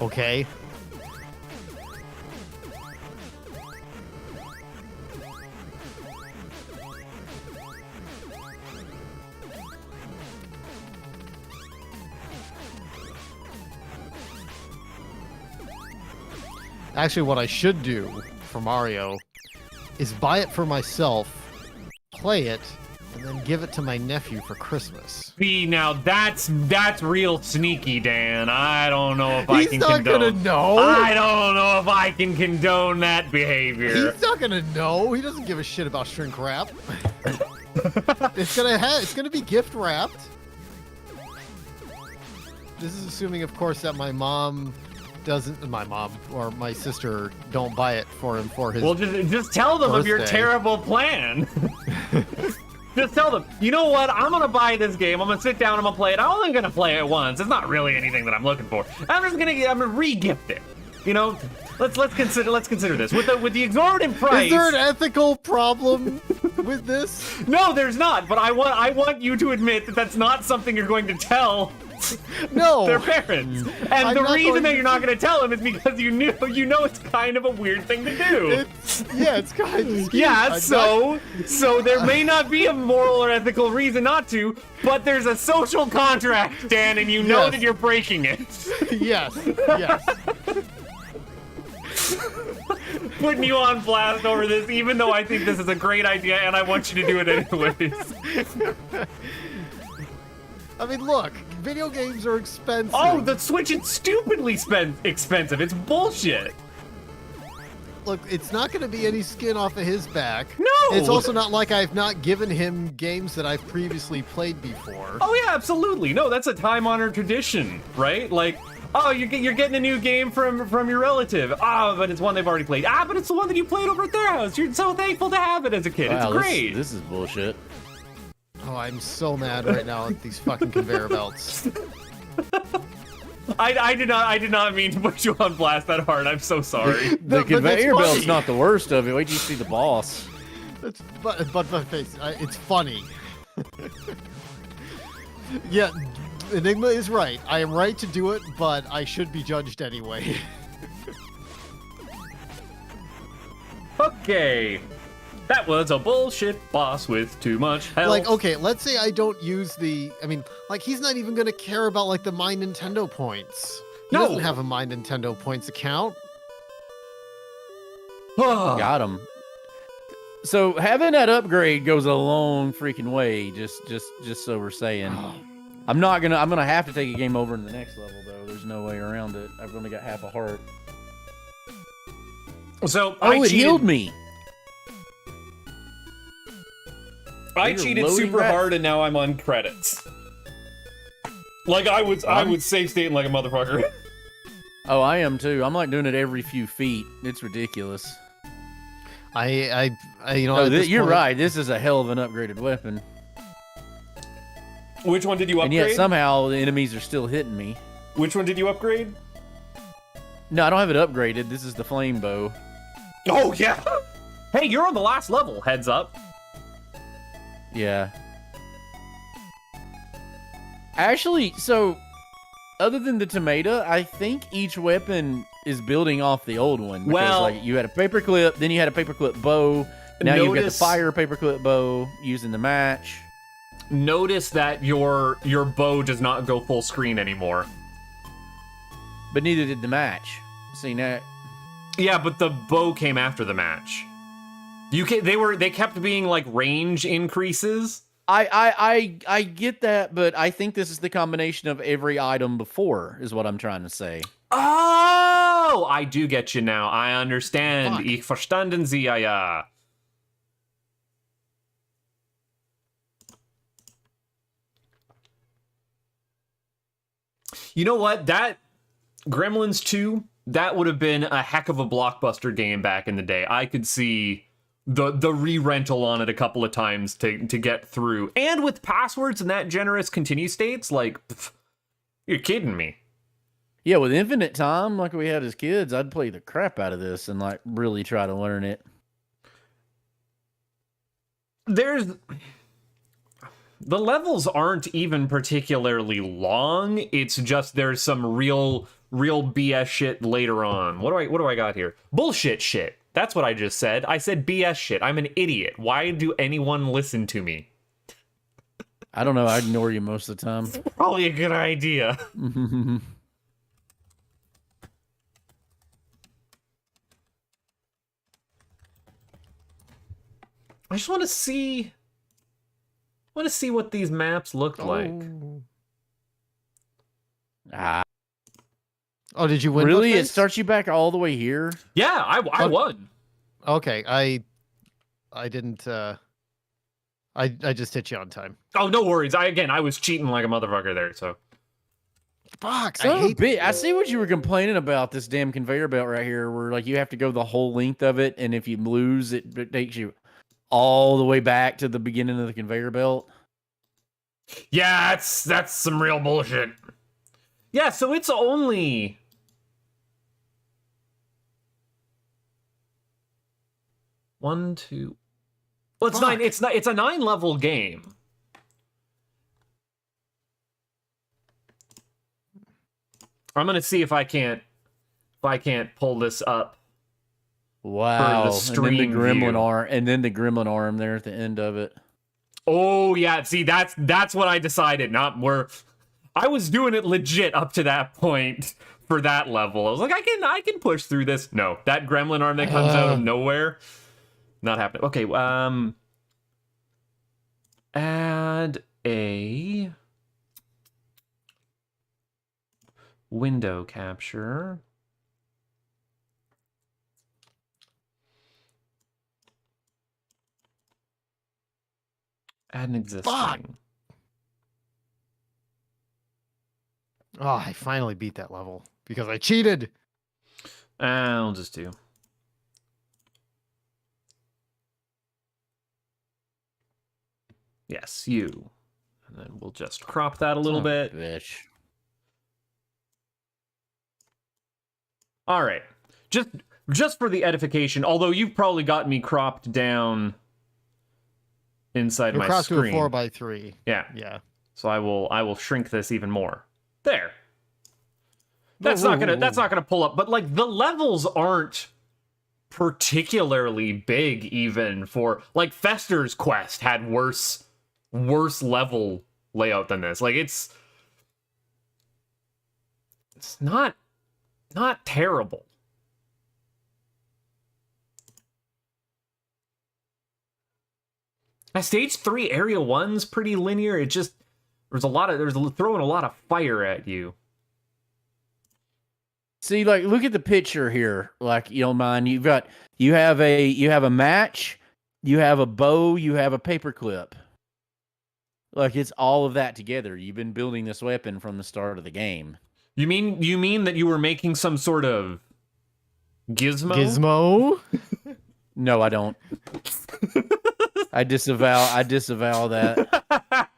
Okay. Actually, what I should do for Mario is buy it for myself, play it, and then give it to my nephew for Christmas. See, now that's real sneaky, Dan. I don't know if I He's can not condone. gonna know. I don't know if I can condone that behavior. He's not gonna know. He doesn't give a shit about shrink wrap. It's gonna be gift wrapped. This is assuming, of course, that my mom or my sister don't buy it for him for his. Well, just tell them of your birthday. terrible plan. Just tell them, you know what? I'm gonna buy this game. I'm gonna sit down. I'm gonna play it. I'm only gonna play it once. It's not really anything that I'm looking for. I'm gonna re-gift it. You know, let's consider this with the exorbitant price. Is there an ethical problem with this? No, there's not. But I want you to admit that that's not something you're going to tell. No. Their parents. And I'm the not reason going that to- you're not going to tell them is because you know it's kind of a weird thing to do. It's kind of Yeah, so there may not be a moral or ethical reason not to, but there's a social contract, Dan, and you know Yes. that you're breaking it. Yes. Putting you on blast over this, even though I think this is a great idea and I want you to do it anyways. I mean, look, video games are expensive. Oh, the Switch is stupidly expensive. It's bullshit. Look, it's not going to be any skin off of his back. No! It's also not like I've not given him games that I've previously played before. Oh yeah, absolutely. No, that's a time-honored tradition, right? Like, oh, you're getting a new game from your relative. Ah, but it's one they've already played. Ah, but it's the one that you played over at their house. You're so thankful to have it as a kid. Wow, It's great. This is bullshit. Oh, I'm so mad right now at these fucking conveyor belts. I did not mean to put you on blast that hard. I'm so sorry. The But that's conveyor belt's funny. not the worst of it. Wait till you see the boss. But my face, it's funny. Yeah, Enigma is right. I am right to do it, but I should be judged anyway. Okay. That was a bullshit boss with too much health. Like, okay, let's say I don't use the. I mean, like, he's not even gonna care about like the My Nintendo points. He No. doesn't have a My Nintendo points account. Got him. So having that upgrade goes a long freaking way. Just so we're saying. I'm gonna have to take a game over in the next level though. There's no way around it. I've only got half a heart. So it healed me. I You're cheated loading super that- hard and now I'm on credits. Like I would save state like a motherfucker. Oh, I am too. I'm like doing it every few feet. It's ridiculous. I you know. No, at this you're point- right. This is a hell of an upgraded weapon. Which one did you And upgrade? yet somehow the enemies are still hitting me. Which one did you upgrade? No, I don't have it upgraded. This is the flame bow. Oh yeah. Hey, you're on the last level. Heads up. Yeah. Actually, so other than the tomato, I think each weapon is building off the old one. Because, Well- like, you had a paperclip, then you had a paperclip bow. Now you've got the Notice- fire paperclip bow using the match. Notice that your bow does not go full screen anymore. But neither did the match. See now. Yeah, but the bow came after the match. They kept being like range increases. I get that, but I think this is the combination of every item before, is what I'm trying to say. Oh, I do get you now. I understand. Fuck. Ich verstanden Sie ja. You know what? That Gremlins 2, that would have been a heck of a blockbuster game back in the day. I could see the re-rental on it a couple of times to get through. And with passwords and that generous continue states, like, pff, you're kidding me. Yeah, with infinite time, like we had as kids, I'd play the crap out of this and like really try to learn it. The levels aren't even particularly long. It's just there's some real BS shit later on. What do I got here? Bullshit shit. That's what I just said. I said BS shit. I'm an idiot. Why do anyone listen to me? I don't know. I ignore you most of the time. Probably a good idea. I just want to see what these maps looked like. Ah, Oh, did you win? really? It Buttface? starts you back all the way here? Yeah, I won. Okay, I didn't. I just hit you on time. Oh, no worries. I was cheating like a motherfucker there, so. Fuck! Son I of a hate. bitch. I see what you were complaining about, this damn conveyor belt right here, where like you have to go the whole length of it, and if you lose, it takes you all the way back to the beginning of the conveyor belt. Yeah, that's some real bullshit. Yeah, so it's only one, two. Well, it's Fuck. 9. It's not. It's a 9-level game. I'm gonna see if I can't pull this up. Wow. And then the stream gremlin view. arm, and then the gremlin arm there at the end of it. Oh yeah, see that's what I decided. Not where I was doing it legit up to that point for that level. I was like, I can push through this. No, that gremlin arm that comes out of nowhere, not happening. Okay, add a window capture. Add an existing. Fuck. Oh, I finally beat that level because I cheated. I'll just do. Yes, you. And then we'll just crop that a little Son of a bit. Bitch. All right. Just for the edification, although you've probably got me cropped down inside You're my crossed to a screen. 4x3. Yeah. Yeah. So I will shrink this even more. There. That's not gonna pull up, but like the levels aren't particularly big even for like Fester's Quest had worse level layout than this. Like it's not terrible. Stage 3 area 1's pretty linear. It just there's throwing a lot of fire at you. See, like, look at the picture here. Like, you don't mind. You have a match, you have a bow, you have a paperclip. Like, it's all of that together. You've been building this weapon from the start of the game. You mean that you were making some sort of gizmo? Gizmo? No, I don't. I disavow that.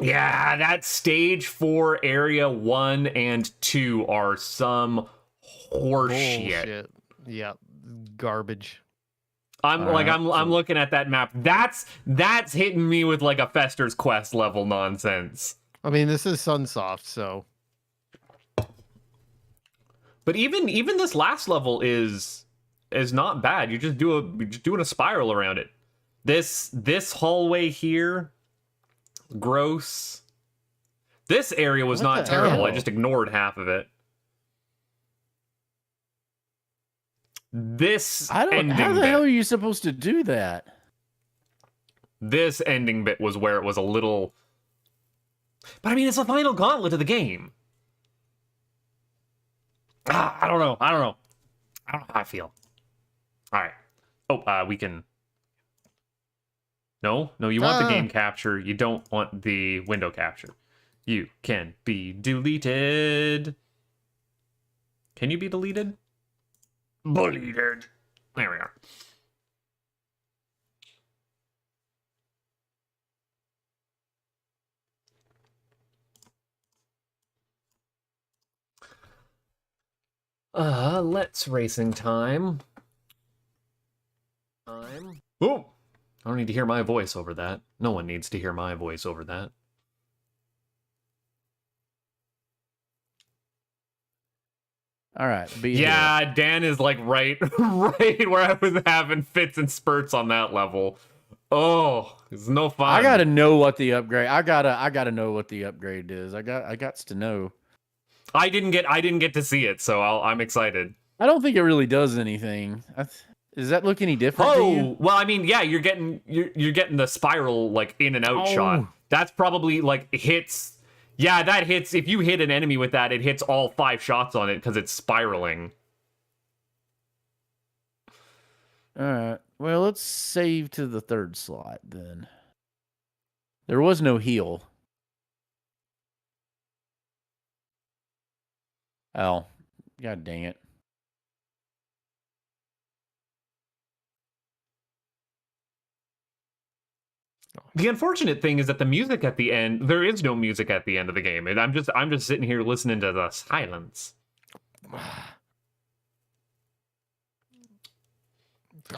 Yeah, that stage 4 area 1 and 2 are some horseshit. Yeah, garbage. I'm looking at that map. That's hitting me with like a Fester's Quest level nonsense. I mean, this is Sunsoft, so. But even this last level is not bad. You're just doing a spiral around it. This hallway here, gross. This area was not terrible. hell? I just ignored half of it. This ending How the bit, hell are you supposed to do that? this ending bit was where it was a little. But I mean, it's the final gauntlet of the game. I don't know. I don't know how I feel. All right. Oh, we can. No, you want the game capture. You don't want the window capture. You can be deleted. Can you be deleted? Deleted. There we are. Let's racing time. Oh, I don't need to hear my voice over that. No one needs to hear my voice over that. All right. Yeah, Dan is like right where I was having fits and spurts on that level. Oh, it's no fun. I gotta know what the upgrade. I gotta know what the upgrade is. I got to know. I didn't get to see it, so I'm excited. I don't think it really does anything. Does that look any different? to you? Well, I mean, yeah, you're getting the spiral like in and out shot. That's probably like hits. Yeah, that hits. If you hit an enemy with that, it hits all 5 shots on it because it's spiraling. All right. Well, let's save to the 3rd slot then. There was no heal. Oh, god dang it. The unfortunate thing is that the music at the end, there is no music at the end of the game. And I'm just sitting here listening to the silence.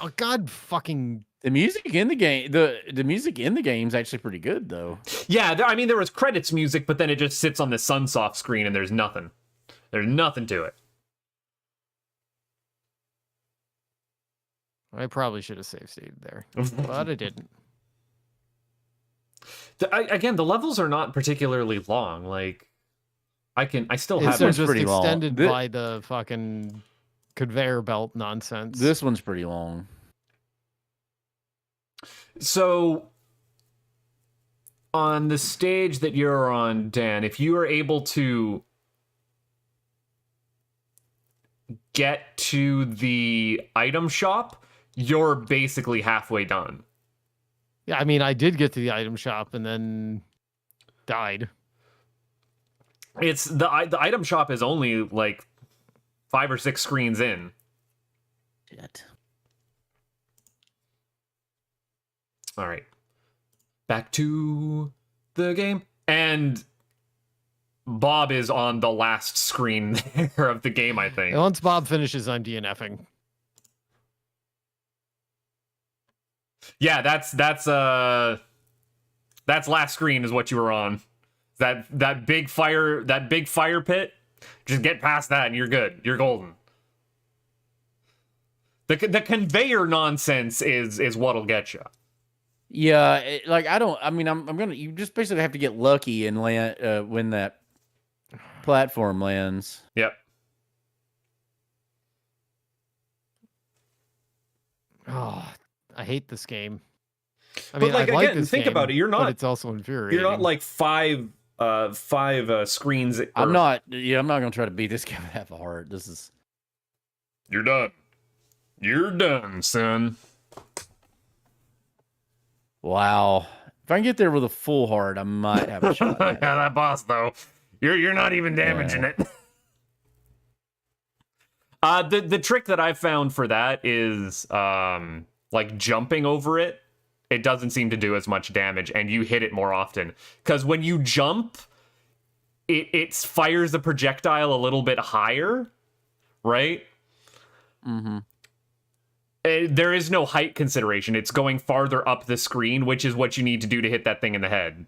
Oh, God fucking. The music in the game, the music in the game is actually pretty good though. Yeah, I mean there was credits music, but then it just sits on the Sunsoft screen and there's nothing. There's nothing to it. I probably should have save stated there, but I didn't. Again, the levels are not particularly long. Like, I still have. They're one's just pretty long. extended by the fucking conveyor belt nonsense. This one's pretty long. So, on the stage that you're on, Dan, if you are able to get to the item shop, you're basically halfway done. Yeah, I mean, I did get to the item shop and then died. It's the item shop is only like 5 or 6 screens in. Shit. All right. Back to the game. And Bob is on the last screen there of the game, I think. And once Bob finishes, I'm DNFing. Yeah, that's last screen is what you were on. That big fire pit. Just get past that and you're good. You're golden. The conveyor nonsense is what'll get you. Yeah, like I mean, I'm gonna. You just basically have to get lucky and land when that platform lands. Yep. Oh, I hate this game. I But mean, like I like again, this think game, about it. You're but not. it's also infuriating. You're not like five screens. I'm not. Yeah, I'm not gonna try to beat this game with half a heart. This is. You're done. You're done, son. Wow. If I can get there with a full heart, I might have a shot. Yeah, that boss though. You're not even damaging Yeah. it. The trick that I found for that is like jumping over it. It doesn't seem to do as much damage, and you hit it more often. Because when you jump, it fires the projectile a little bit higher, right? Mm-hmm. There is no height consideration. It's going farther up the screen, which is what you need to do to hit that thing in the head.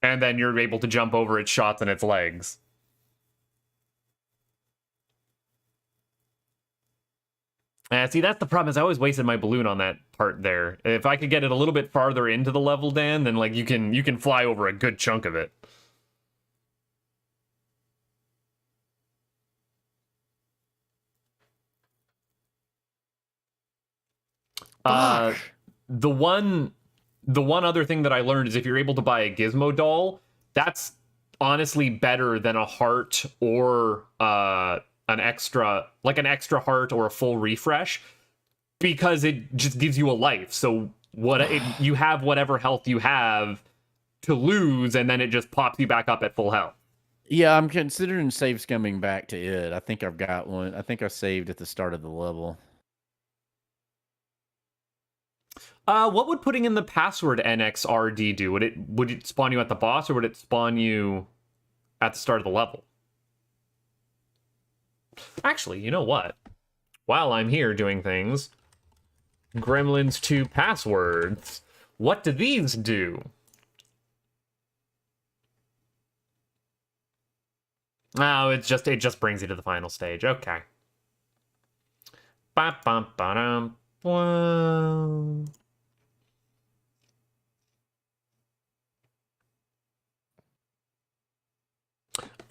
And then you're able to jump over its shots and its legs. See, that's the problem, is I always wasted my balloon on that part there. If I could get it a little bit farther into the level, Dan, then like you can fly over a good chunk of it. Fuck. The one other thing that I learned is if you're able to buy a gizmo doll, that's honestly better than a heart or an extra heart or a full refresh, because it just gives you a life. So you have whatever health you have to lose, and then it just pops you back up at full health. Yeah, I'm considering save scumming back to it. I think I've got one. I think I saved at the start of the level. What would putting in the password NXRD do? Would it spawn you at the boss, or would it spawn you at the start of the level? Actually, you know what? While I'm here doing things, Gremlins 2 passwords. What do these do? Oh, it just brings you to the final stage. Okay. Ba-bum-ba-dum. Wow.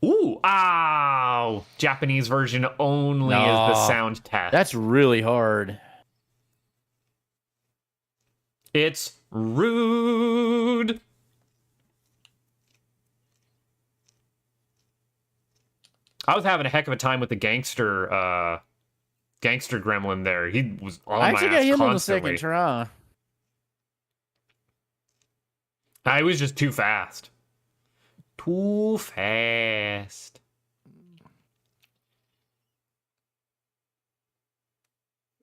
Ooh, ow! Japanese version only is the No. sound test. That's really hard. It's rude. I was having a heck of a time with the gangster gremlin there. He was on I my actually ass got him on the constantly. second try. I was just too fast. Too fast.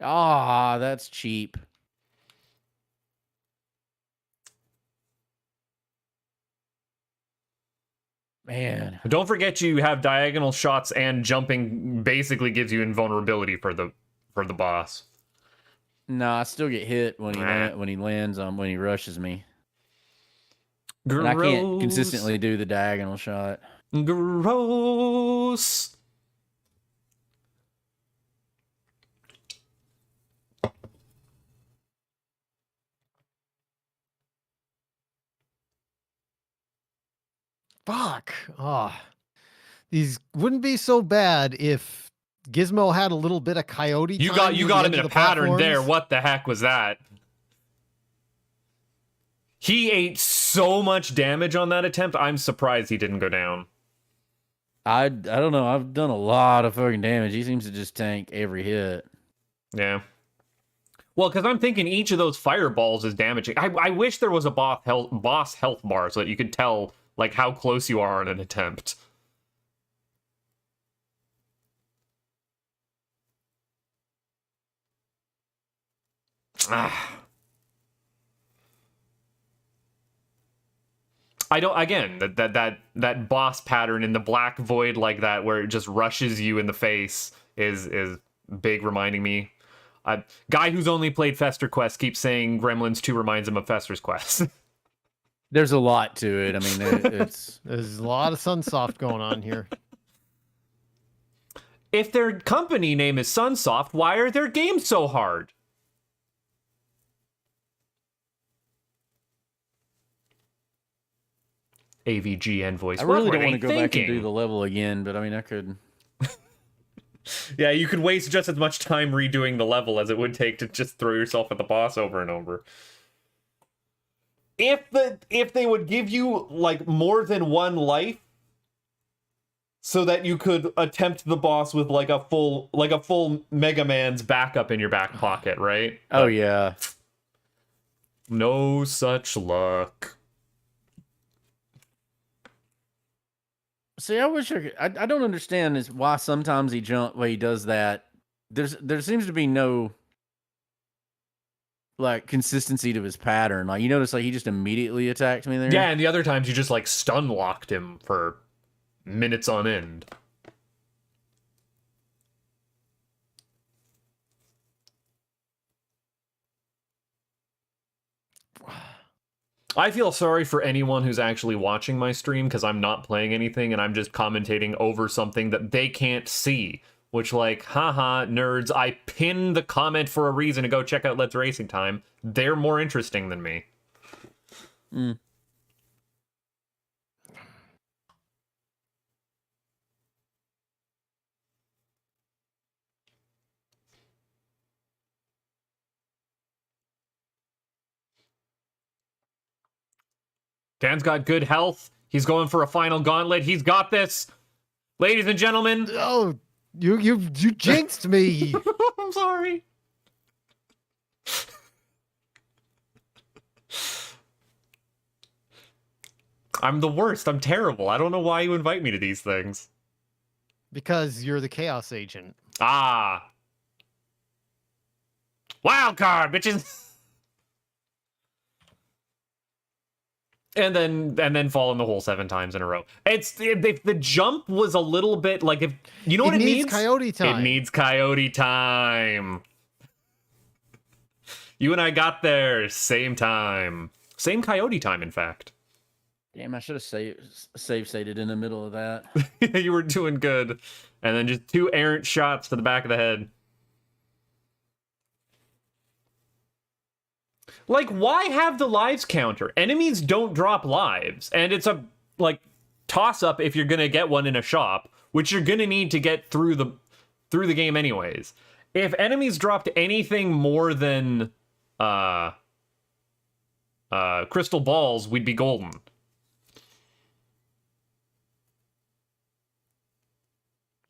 Ah, that's cheap. Man. Don't forget you have diagonal shots, and jumping basically gives you invulnerability for the boss. No, I still get hit when he lands on when he rushes me. Gross. And I can't consistently do the diagonal shot. Gross. Fuck. Oh. These wouldn't be so bad if Gizmo had a little bit of coyote. You time got near him the in end a of the pattern there. platforms. What the heck was that? He ate so much damage on that attempt. I'm surprised he didn't go down. I don't know. I've done a lot of fucking damage. He seems to just tank every hit. Yeah. Well, because I'm thinking each of those fireballs is damaging. I wish there was a boss health bar so that you could tell like how close you are on an attempt. I don't. Again, that boss pattern in the black void like that, where it just rushes you in the face, is big. Reminding me, guy who's only played Fester Quest keeps saying Gremlins 2 reminds him of Fester's Quest. There's a lot to it. I mean, it's There's a lot of Sunsoft going on here. If their company name is Sunsoft, why are their games so hard? AVGN voice. I What really were don't want they to go back and do thinking? the level again, but I mean, I could. Yeah, you could waste just as much time redoing the level as it would take to just throw yourself at the boss over and over. If they would give you like more than one life, so that you could attempt the boss with like a full Mega Man's backup in your back pocket, right? Oh But yeah. no such luck. See, I wish I don't understand is why sometimes he does that. There seems to be no like consistency to his pattern. Like you notice, like he just immediately attacked me there. Yeah, and the other times you just like stun locked him for minutes on end. I feel sorry for anyone who's actually watching my stream because I'm not playing anything and I'm just commentating over something that they can't see. Which, like, haha, nerds, I pinned the comment for a reason to go check out Let's Racing Time. They're more interesting than me. Mm. Dan's got good health. He's going for a final gauntlet. He's got this. Ladies and gentlemen. Oh, you jinxed me. I'm sorry. I'm the worst. I'm terrible. I don't know why you invite me to these things. Because you're the Chaos Agent. Ah. Wild card, bitches. And then fall in the hole 7 times in a row. If the jump was a little bit like if you know what it needs? Coyote time. It needs coyote time. You and I got there same time. Same coyote time, in fact. Damn, I should have save stated in the middle of that. You were doing good. And then just 2 errant shots to the back of the head. Like, why have the lives counter? Enemies don't drop lives. And it's a, like, toss-up if you're gonna get one in a shop, which you're gonna need to get through the game anyways. If enemies dropped anything more than, crystal balls, we'd be golden.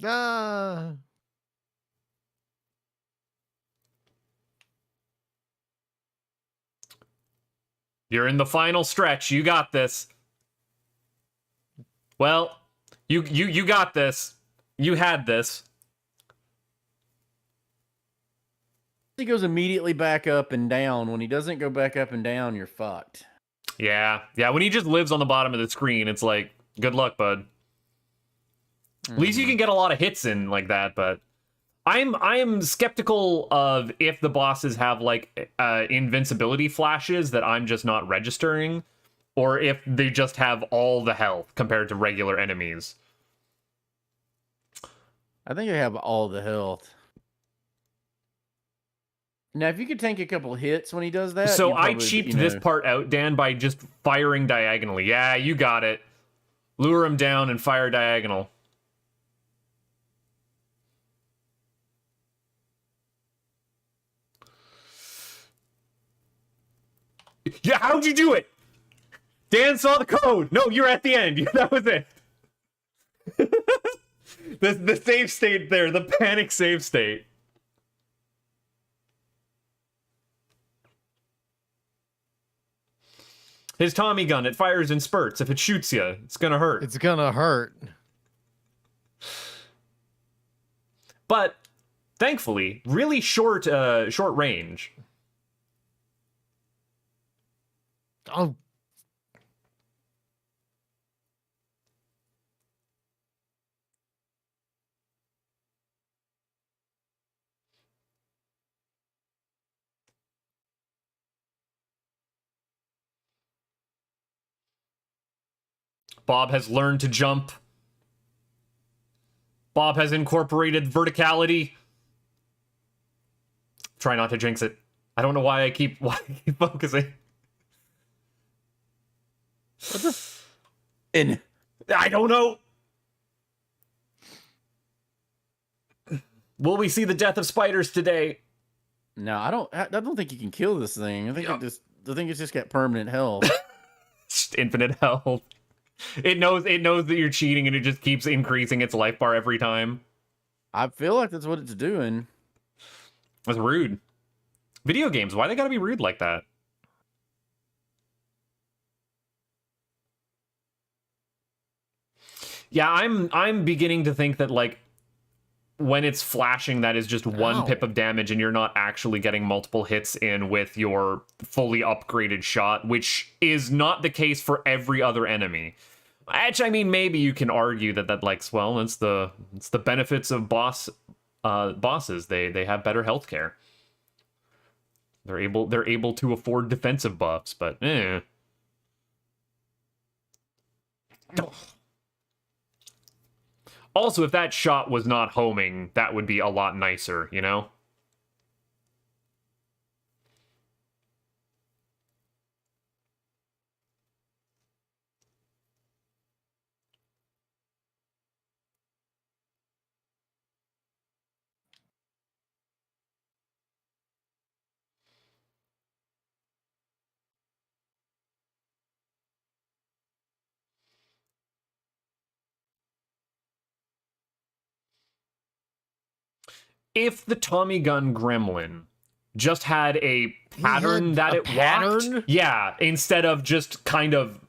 Ah. You're in the final stretch. You got this. Well, you got this. You had this. He goes immediately back up and down. When he doesn't go back up and down, you're fucked. Yeah. Yeah, when he just lives on the bottom of the screen, it's like, good luck, bud. At least you can get a lot of hits in like that, but I am skeptical of if the bosses have like invincibility flashes that I'm just not registering, or if they just have all the health compared to regular enemies. I think they have all the health. Now, if you could tank a couple hits when he does that, So you'd I probably, cheaped this part out, Dan, by just firing diagonally. Yeah, you got it. Lure him down and fire diagonal. Yeah, how'd you do it? Dan saw the code. No, you're at the end. That was it. the save state there, the panic save state. His Tommy gun, it fires in spurts. If it shoots you, it's gonna hurt. It's gonna hurt. But thankfully, really short range. Oh. Bob has learned to jump. Bob has incorporated verticality. Try not to jinx it. I don't know why I keep focusing. And I don't know. Will we see the death of spiders today? no, I don't think you can kill this thing. I think it's just got permanent health. Just infinite health. It knows that you're cheating and it just keeps increasing its life bar every time. I feel like that's what it's doing. That's rude. Video games, why they gotta be rude like that? Yeah, I'm beginning to think that, like, when it's flashing, that is just one pip of damage and you're not actually getting multiple hits in with your fully upgraded shot, which is not the case for every other enemy. Actually, I mean, maybe you can argue that like, well, it's the benefits of bosses. They have better healthcare. They're able to afford defensive buffs, but Also, if that shot was not homing, that would be a lot nicer, you know? If the Tommy gun Gremlin just had a pattern that it walked, yeah, instead of just kind of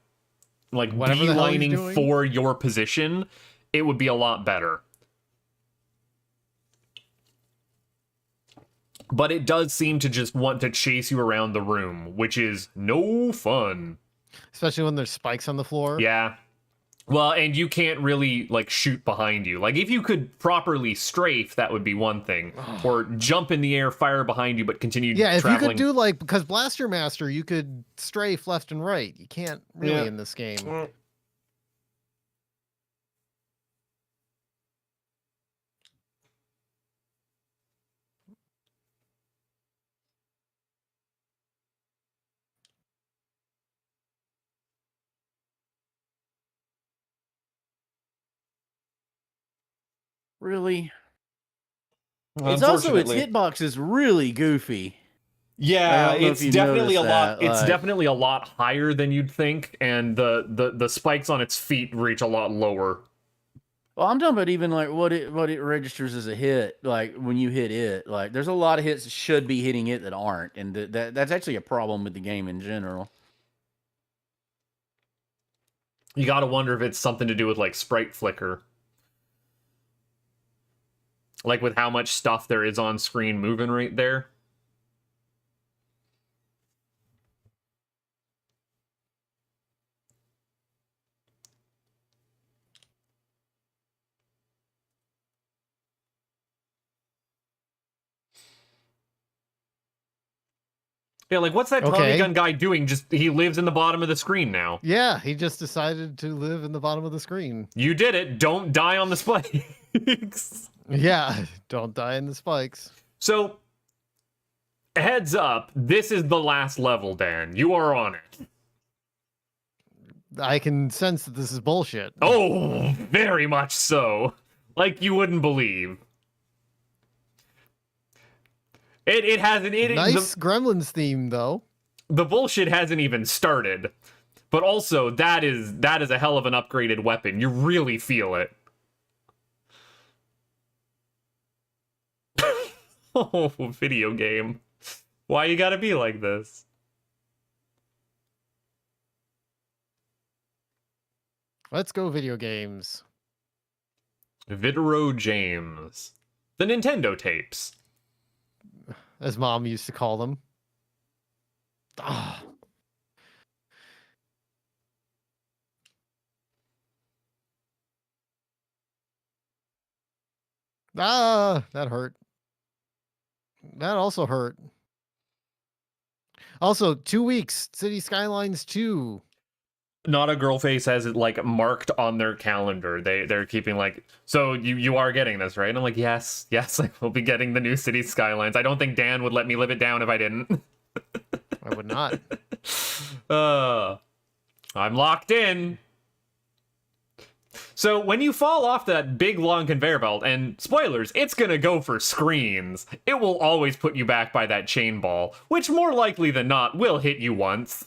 like beelining for your position, it would be a lot better. But it does seem to just want to chase you around the room, which is no fun. Especially when there's spikes on the floor. Yeah. Well, and you can't really, like, shoot behind you. Like, if you could properly strafe, that would be one thing. Or jump in the air, fire behind you, but continue traveling. Yeah, if you could do, like, because Blaster Master, you could strafe left and right. You can't really in this game. Really? It's also its hitbox is really goofy. Yeah, it's definitely a lot. It's definitely a lot higher than you'd think, and the spikes on its feet reach a lot lower. Well, I'm talking about even like what it registers as a hit. Like when you hit it, like there's a lot of hits that should be hitting it that aren't, and that's actually a problem with the game in general. You got to wonder if it's something to do with like sprite flicker. Like with how much stuff there is on screen moving right there. Yeah, like what's that Tommy gun guy doing? Just he lives in the bottom of the screen now. Yeah, he just decided to live in the bottom of the screen. You did it. Don't die on the spikes. Yeah, don't die in the spikes. So, heads up, this is the last level, Dan. You are on it. I can sense that this is bullshit. Oh, very much so. Like you wouldn't believe. It hasn't. Nice Gremlins theme, though. The bullshit hasn't even started. But also, that is a hell of an upgraded weapon. You really feel it. Oh, video game. Why you gotta be like this? Let's go video games. Videro James. The Nintendo tapes. As Mom used to call them. Ah. Ah, that hurt. That also hurt. Also, 2 weeks, City Skylines 2. Not a Girl Face has it like marked on their calendar. They're keeping like, so you are getting this, right? And I'm like, yes, I will be getting the new City Skylines. I don't think Dan would let me live it down if I didn't. I would not. I'm locked in. So when you fall off that big long conveyor belt, and spoilers, it's gonna go for screens, it will always put you back by that chain ball, which more likely than not will hit you once.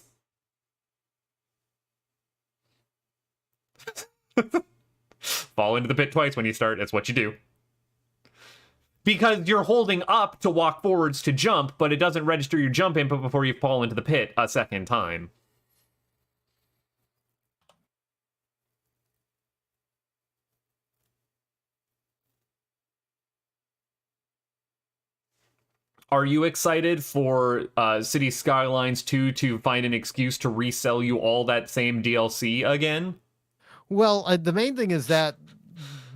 Fall into the pit twice when you start. It's what you do. Because you're holding up to walk forwards to jump, but it doesn't register your jump input before you fall into the pit a second time. Are you excited for City Skylines 2 to find an excuse to resell you all that same DLC again? Well, the main thing is that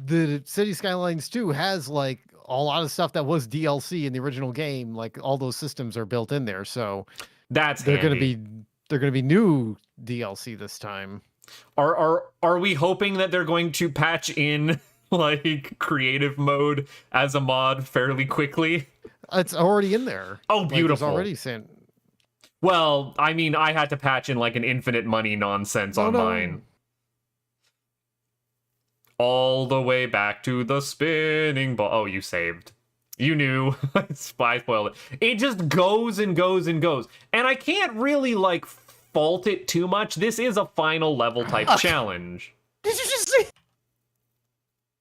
the City Skylines 2 has like a lot of stuff that was DLC in the original game. Like all those systems are built in there, so That's they're handy. gonna be new DLC this time. Are we hoping that they're going to patch in like creative mode as a mod fairly quickly? It's already in there. Oh, Like, beautiful. it's already sent. Well, I mean, I had to patch in like an infinite money nonsense on mine. All the way back to the spinning ball. Oh, you saved. You knew. I spoiled it. It just goes and goes and goes. And I can't really, like, fault it too much. This is a final level type challenge. Did you just see?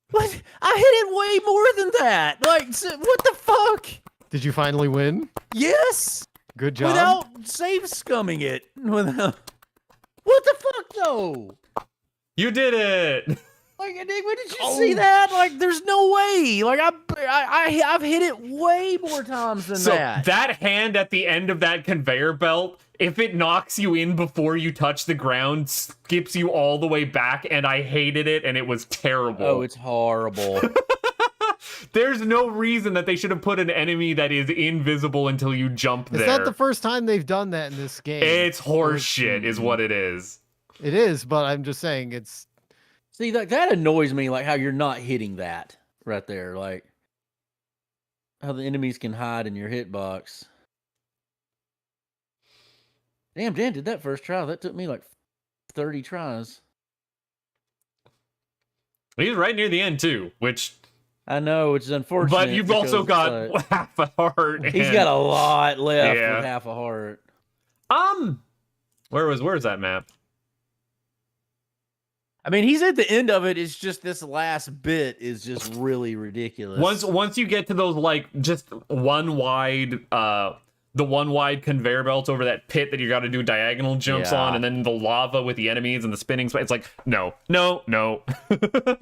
What? I hit it way more than that. Like, what the fuck? Did you finally win? Yes. Good job. Without save scumming it. Without. What the fuck, though? You did it. Like, when did you see that? Like, there's no way. Like, I've hit it way more times than that. So that hand at the end of that conveyor belt, if it knocks you in before you touch the ground, skips you all the way back, and I hated it, and it was terrible. Oh, it's horrible. There's no reason that they should have put an enemy that is invisible until you jump there. It's not the first time they've done that in this game. It's horseshit, is what it is. It is, but I'm just saying it's. See, that annoys me, like how you're not hitting that right there, like how the enemies can hide in your hitbox. Damn, Dan did that first try. That took me like 30 tries. He's right near the end too, which I know, which is unfortunate. But you've also got half a heart. He's got a lot left Yeah. with half a heart. Where's that map? I mean, he's at the end of it. It's just this last bit is just really ridiculous. Once you get to those like just one wide the one wide conveyor belts over that pit that you got to do diagonal jumps Yeah. on, and then the lava with the enemies and the spinning. It's like no.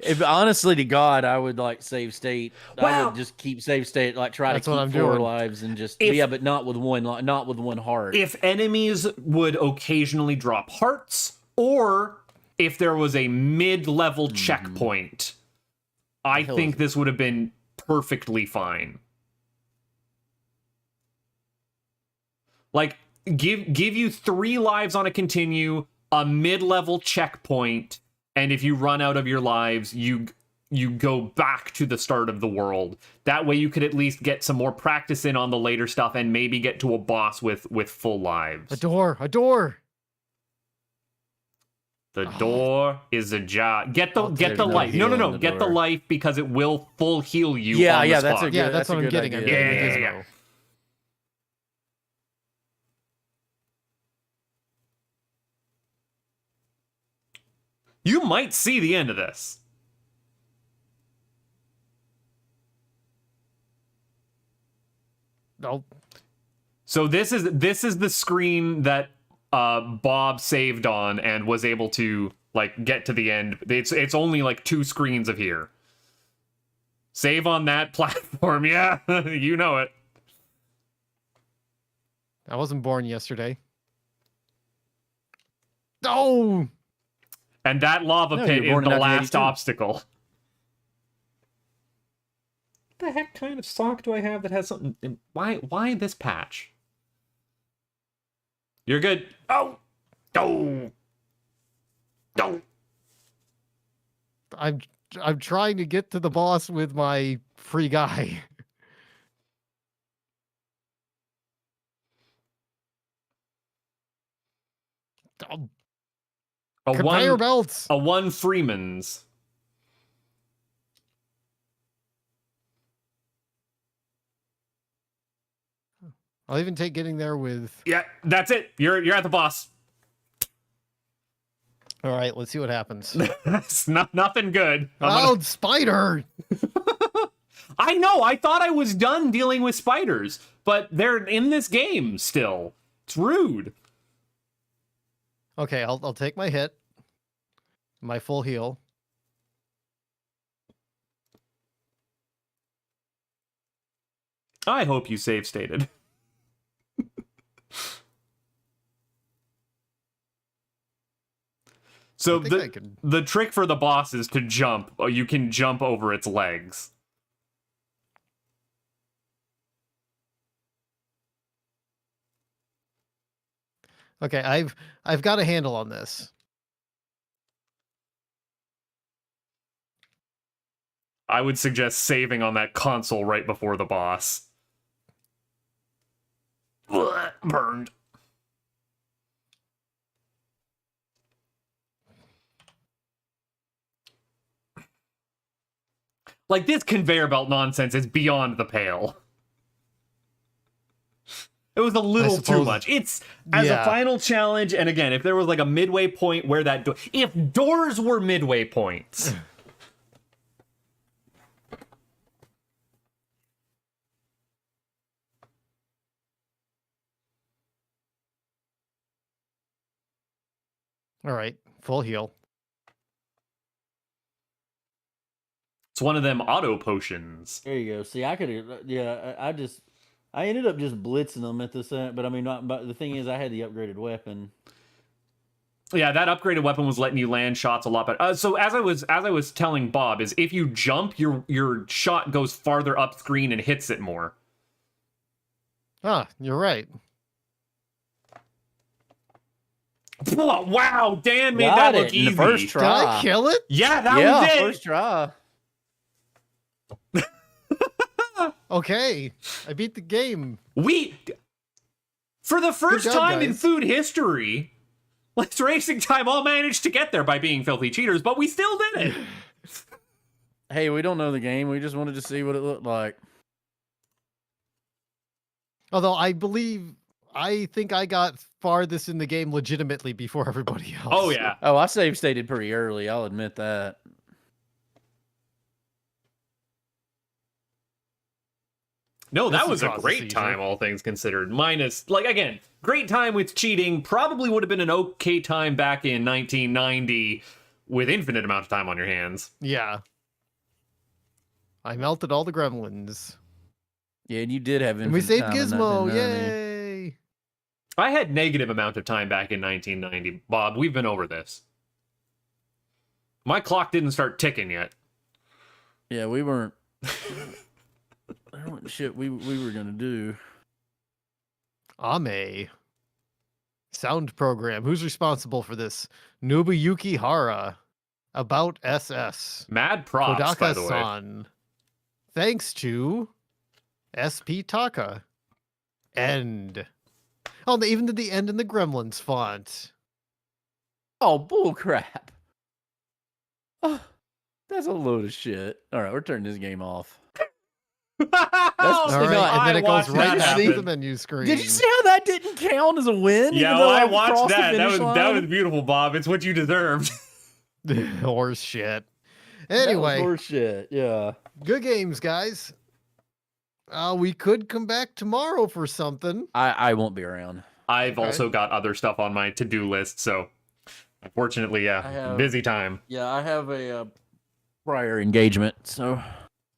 If honestly to God, I would like save state. I Wow. would just keep save state, like try That's to what keep I'm 4 doing. lives and just If- yeah, but not with one heart. If enemies would occasionally drop hearts, or if there was a mid-level checkpoint, I hell think is- this would have been perfectly fine. Like, give you 3 lives on a continue, a mid-level checkpoint, and if you run out of your lives, you go back to the start of the world. That way you could at least get some more practice in on the later stuff and maybe get to a boss with full lives. A door. The door is ajar. Get the there's no life. No, heal in the get the door. life because it will full heal you. Yeah, on the yeah, that's spot. a good- Yeah, that's what I'm good getting. I'm idea. getting Yeah, the yeah, gizmo. You might see the end of this. Nope. So this is the screen that Bob saved on and was able to like get to the end. It's only like 2 screens of here. Save on that platform, yeah, you know it. I wasn't born yesterday. Oh, And that lava No, pit you is were the born in last 1982. obstacle. What the heck kind of sock do I have that has something? Why this patch? You're good. Oh. No. I'm trying to get to the boss with my free guy. Oh, A conveyor one, belts. a one Freeman's. I'll even take getting there with. Yeah, that's it. You're at the boss. All right, let's see what happens. It's nothing good. Loud spider. I know. I thought I was done dealing with spiders, but they're in this game still. It's rude. Okay, I'll take my hit. My full heal. I hope you save stated. So the trick for the boss is to jump. You can jump over its legs. Okay, I've got a handle on this. I would suggest saving on that console right before the boss. Ugh, burned. Like, this conveyor belt nonsense is beyond the pale. It was a little too much. It's as a final challenge, and again, if there was like a midway point where that if doors were midway points. All right, full heal. It's one of them auto potions. There you go. See, I could, yeah, I ended up just blitzing them at this end, but I mean, but the thing is, I had the upgraded weapon. Yeah, that upgraded weapon was letting you land shots a lot better. So as I was telling Bob, is if you jump, your shot goes farther up screen and hits it more. Ah, you're right. Wow, Dan made Got that look it in easy. the first Did try. I kill it? Yeah, that was it. First try. Okay, I beat the game. For the first time in guys. food history, Let's Racing Time all managed to get there by being filthy cheaters, but we still did it. Hey, we don't know the game. We just wanted to see what it looked like. Although I think I got farthest in the game legitimately before everybody else. Oh, yeah. Oh, I save stated pretty early. I'll admit that. No, that This was is a great process time, all things considered. Minus, like, again, great time with cheating. Probably would have been an okay time back in 1990 with infinite amount of time on your hands. Yeah. I melted all the gremlins. Yeah, and you did have And we infinite saved time in Gizmo. 1990. Yay. I had negative amount of time back in 1990. Bob, we've been over this. My clock didn't start ticking yet. Yeah, we weren't. There wasn't shit we were gonna do. Ame. Sound program. Who's responsible for this? Nobuyuki Hara. About SS. Mad props, by the way. Kodaka-san. Thanks to SP Taka. End. Oh, they even did the end in the Gremlins font. Oh, bull crap. Oh, that's a load of shit. All right, we're turning this game off. All All right, and then it goes right that after happen. the menu screen. Did you see how that didn't count as a win? Yeah, even well, though I watched crossed the that. That finish was line? beautiful, Bob. It's what you deserved. Horse shit. That was Anyway, horse shit. Yeah. good games, guys. We could come back tomorrow for something. I won't be around. I've also got other stuff on my to-do list, so unfortunately, busy time. Yeah, I have a prior engagement, so.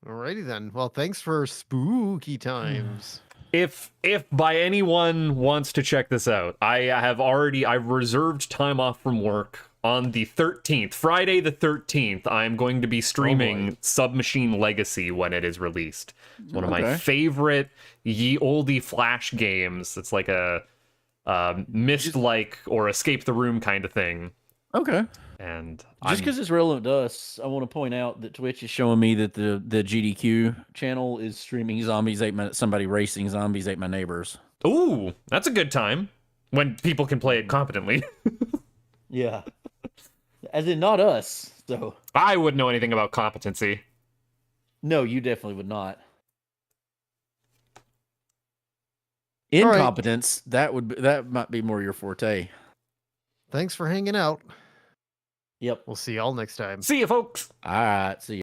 Alrighty then. Well, thanks for spooky times. If by anyone wants to check this out, I've reserved time off from work on the 13th, Friday the 13th. I'm going to be streaming Submachine Legacy when it is released. It's one of my favorite ye olde Flash games. It's like a Myst-like or Escape the Room kind of thing. Okay. And Just because it's relevant to us, I want to point out that Twitch is showing me that the GDQ channel is streaming Zombies Ate My... Somebody racing Zombies Ate My Neighbors. Ooh, that's a good time. When people can play it competently. Yeah. As in, not us, so... I wouldn't know anything about competency. No, you definitely would not. All right. Incompetence, that might be more your forte. Thanks for hanging out. Yep. We'll see y'all next time. See you, folks. All right, see ya.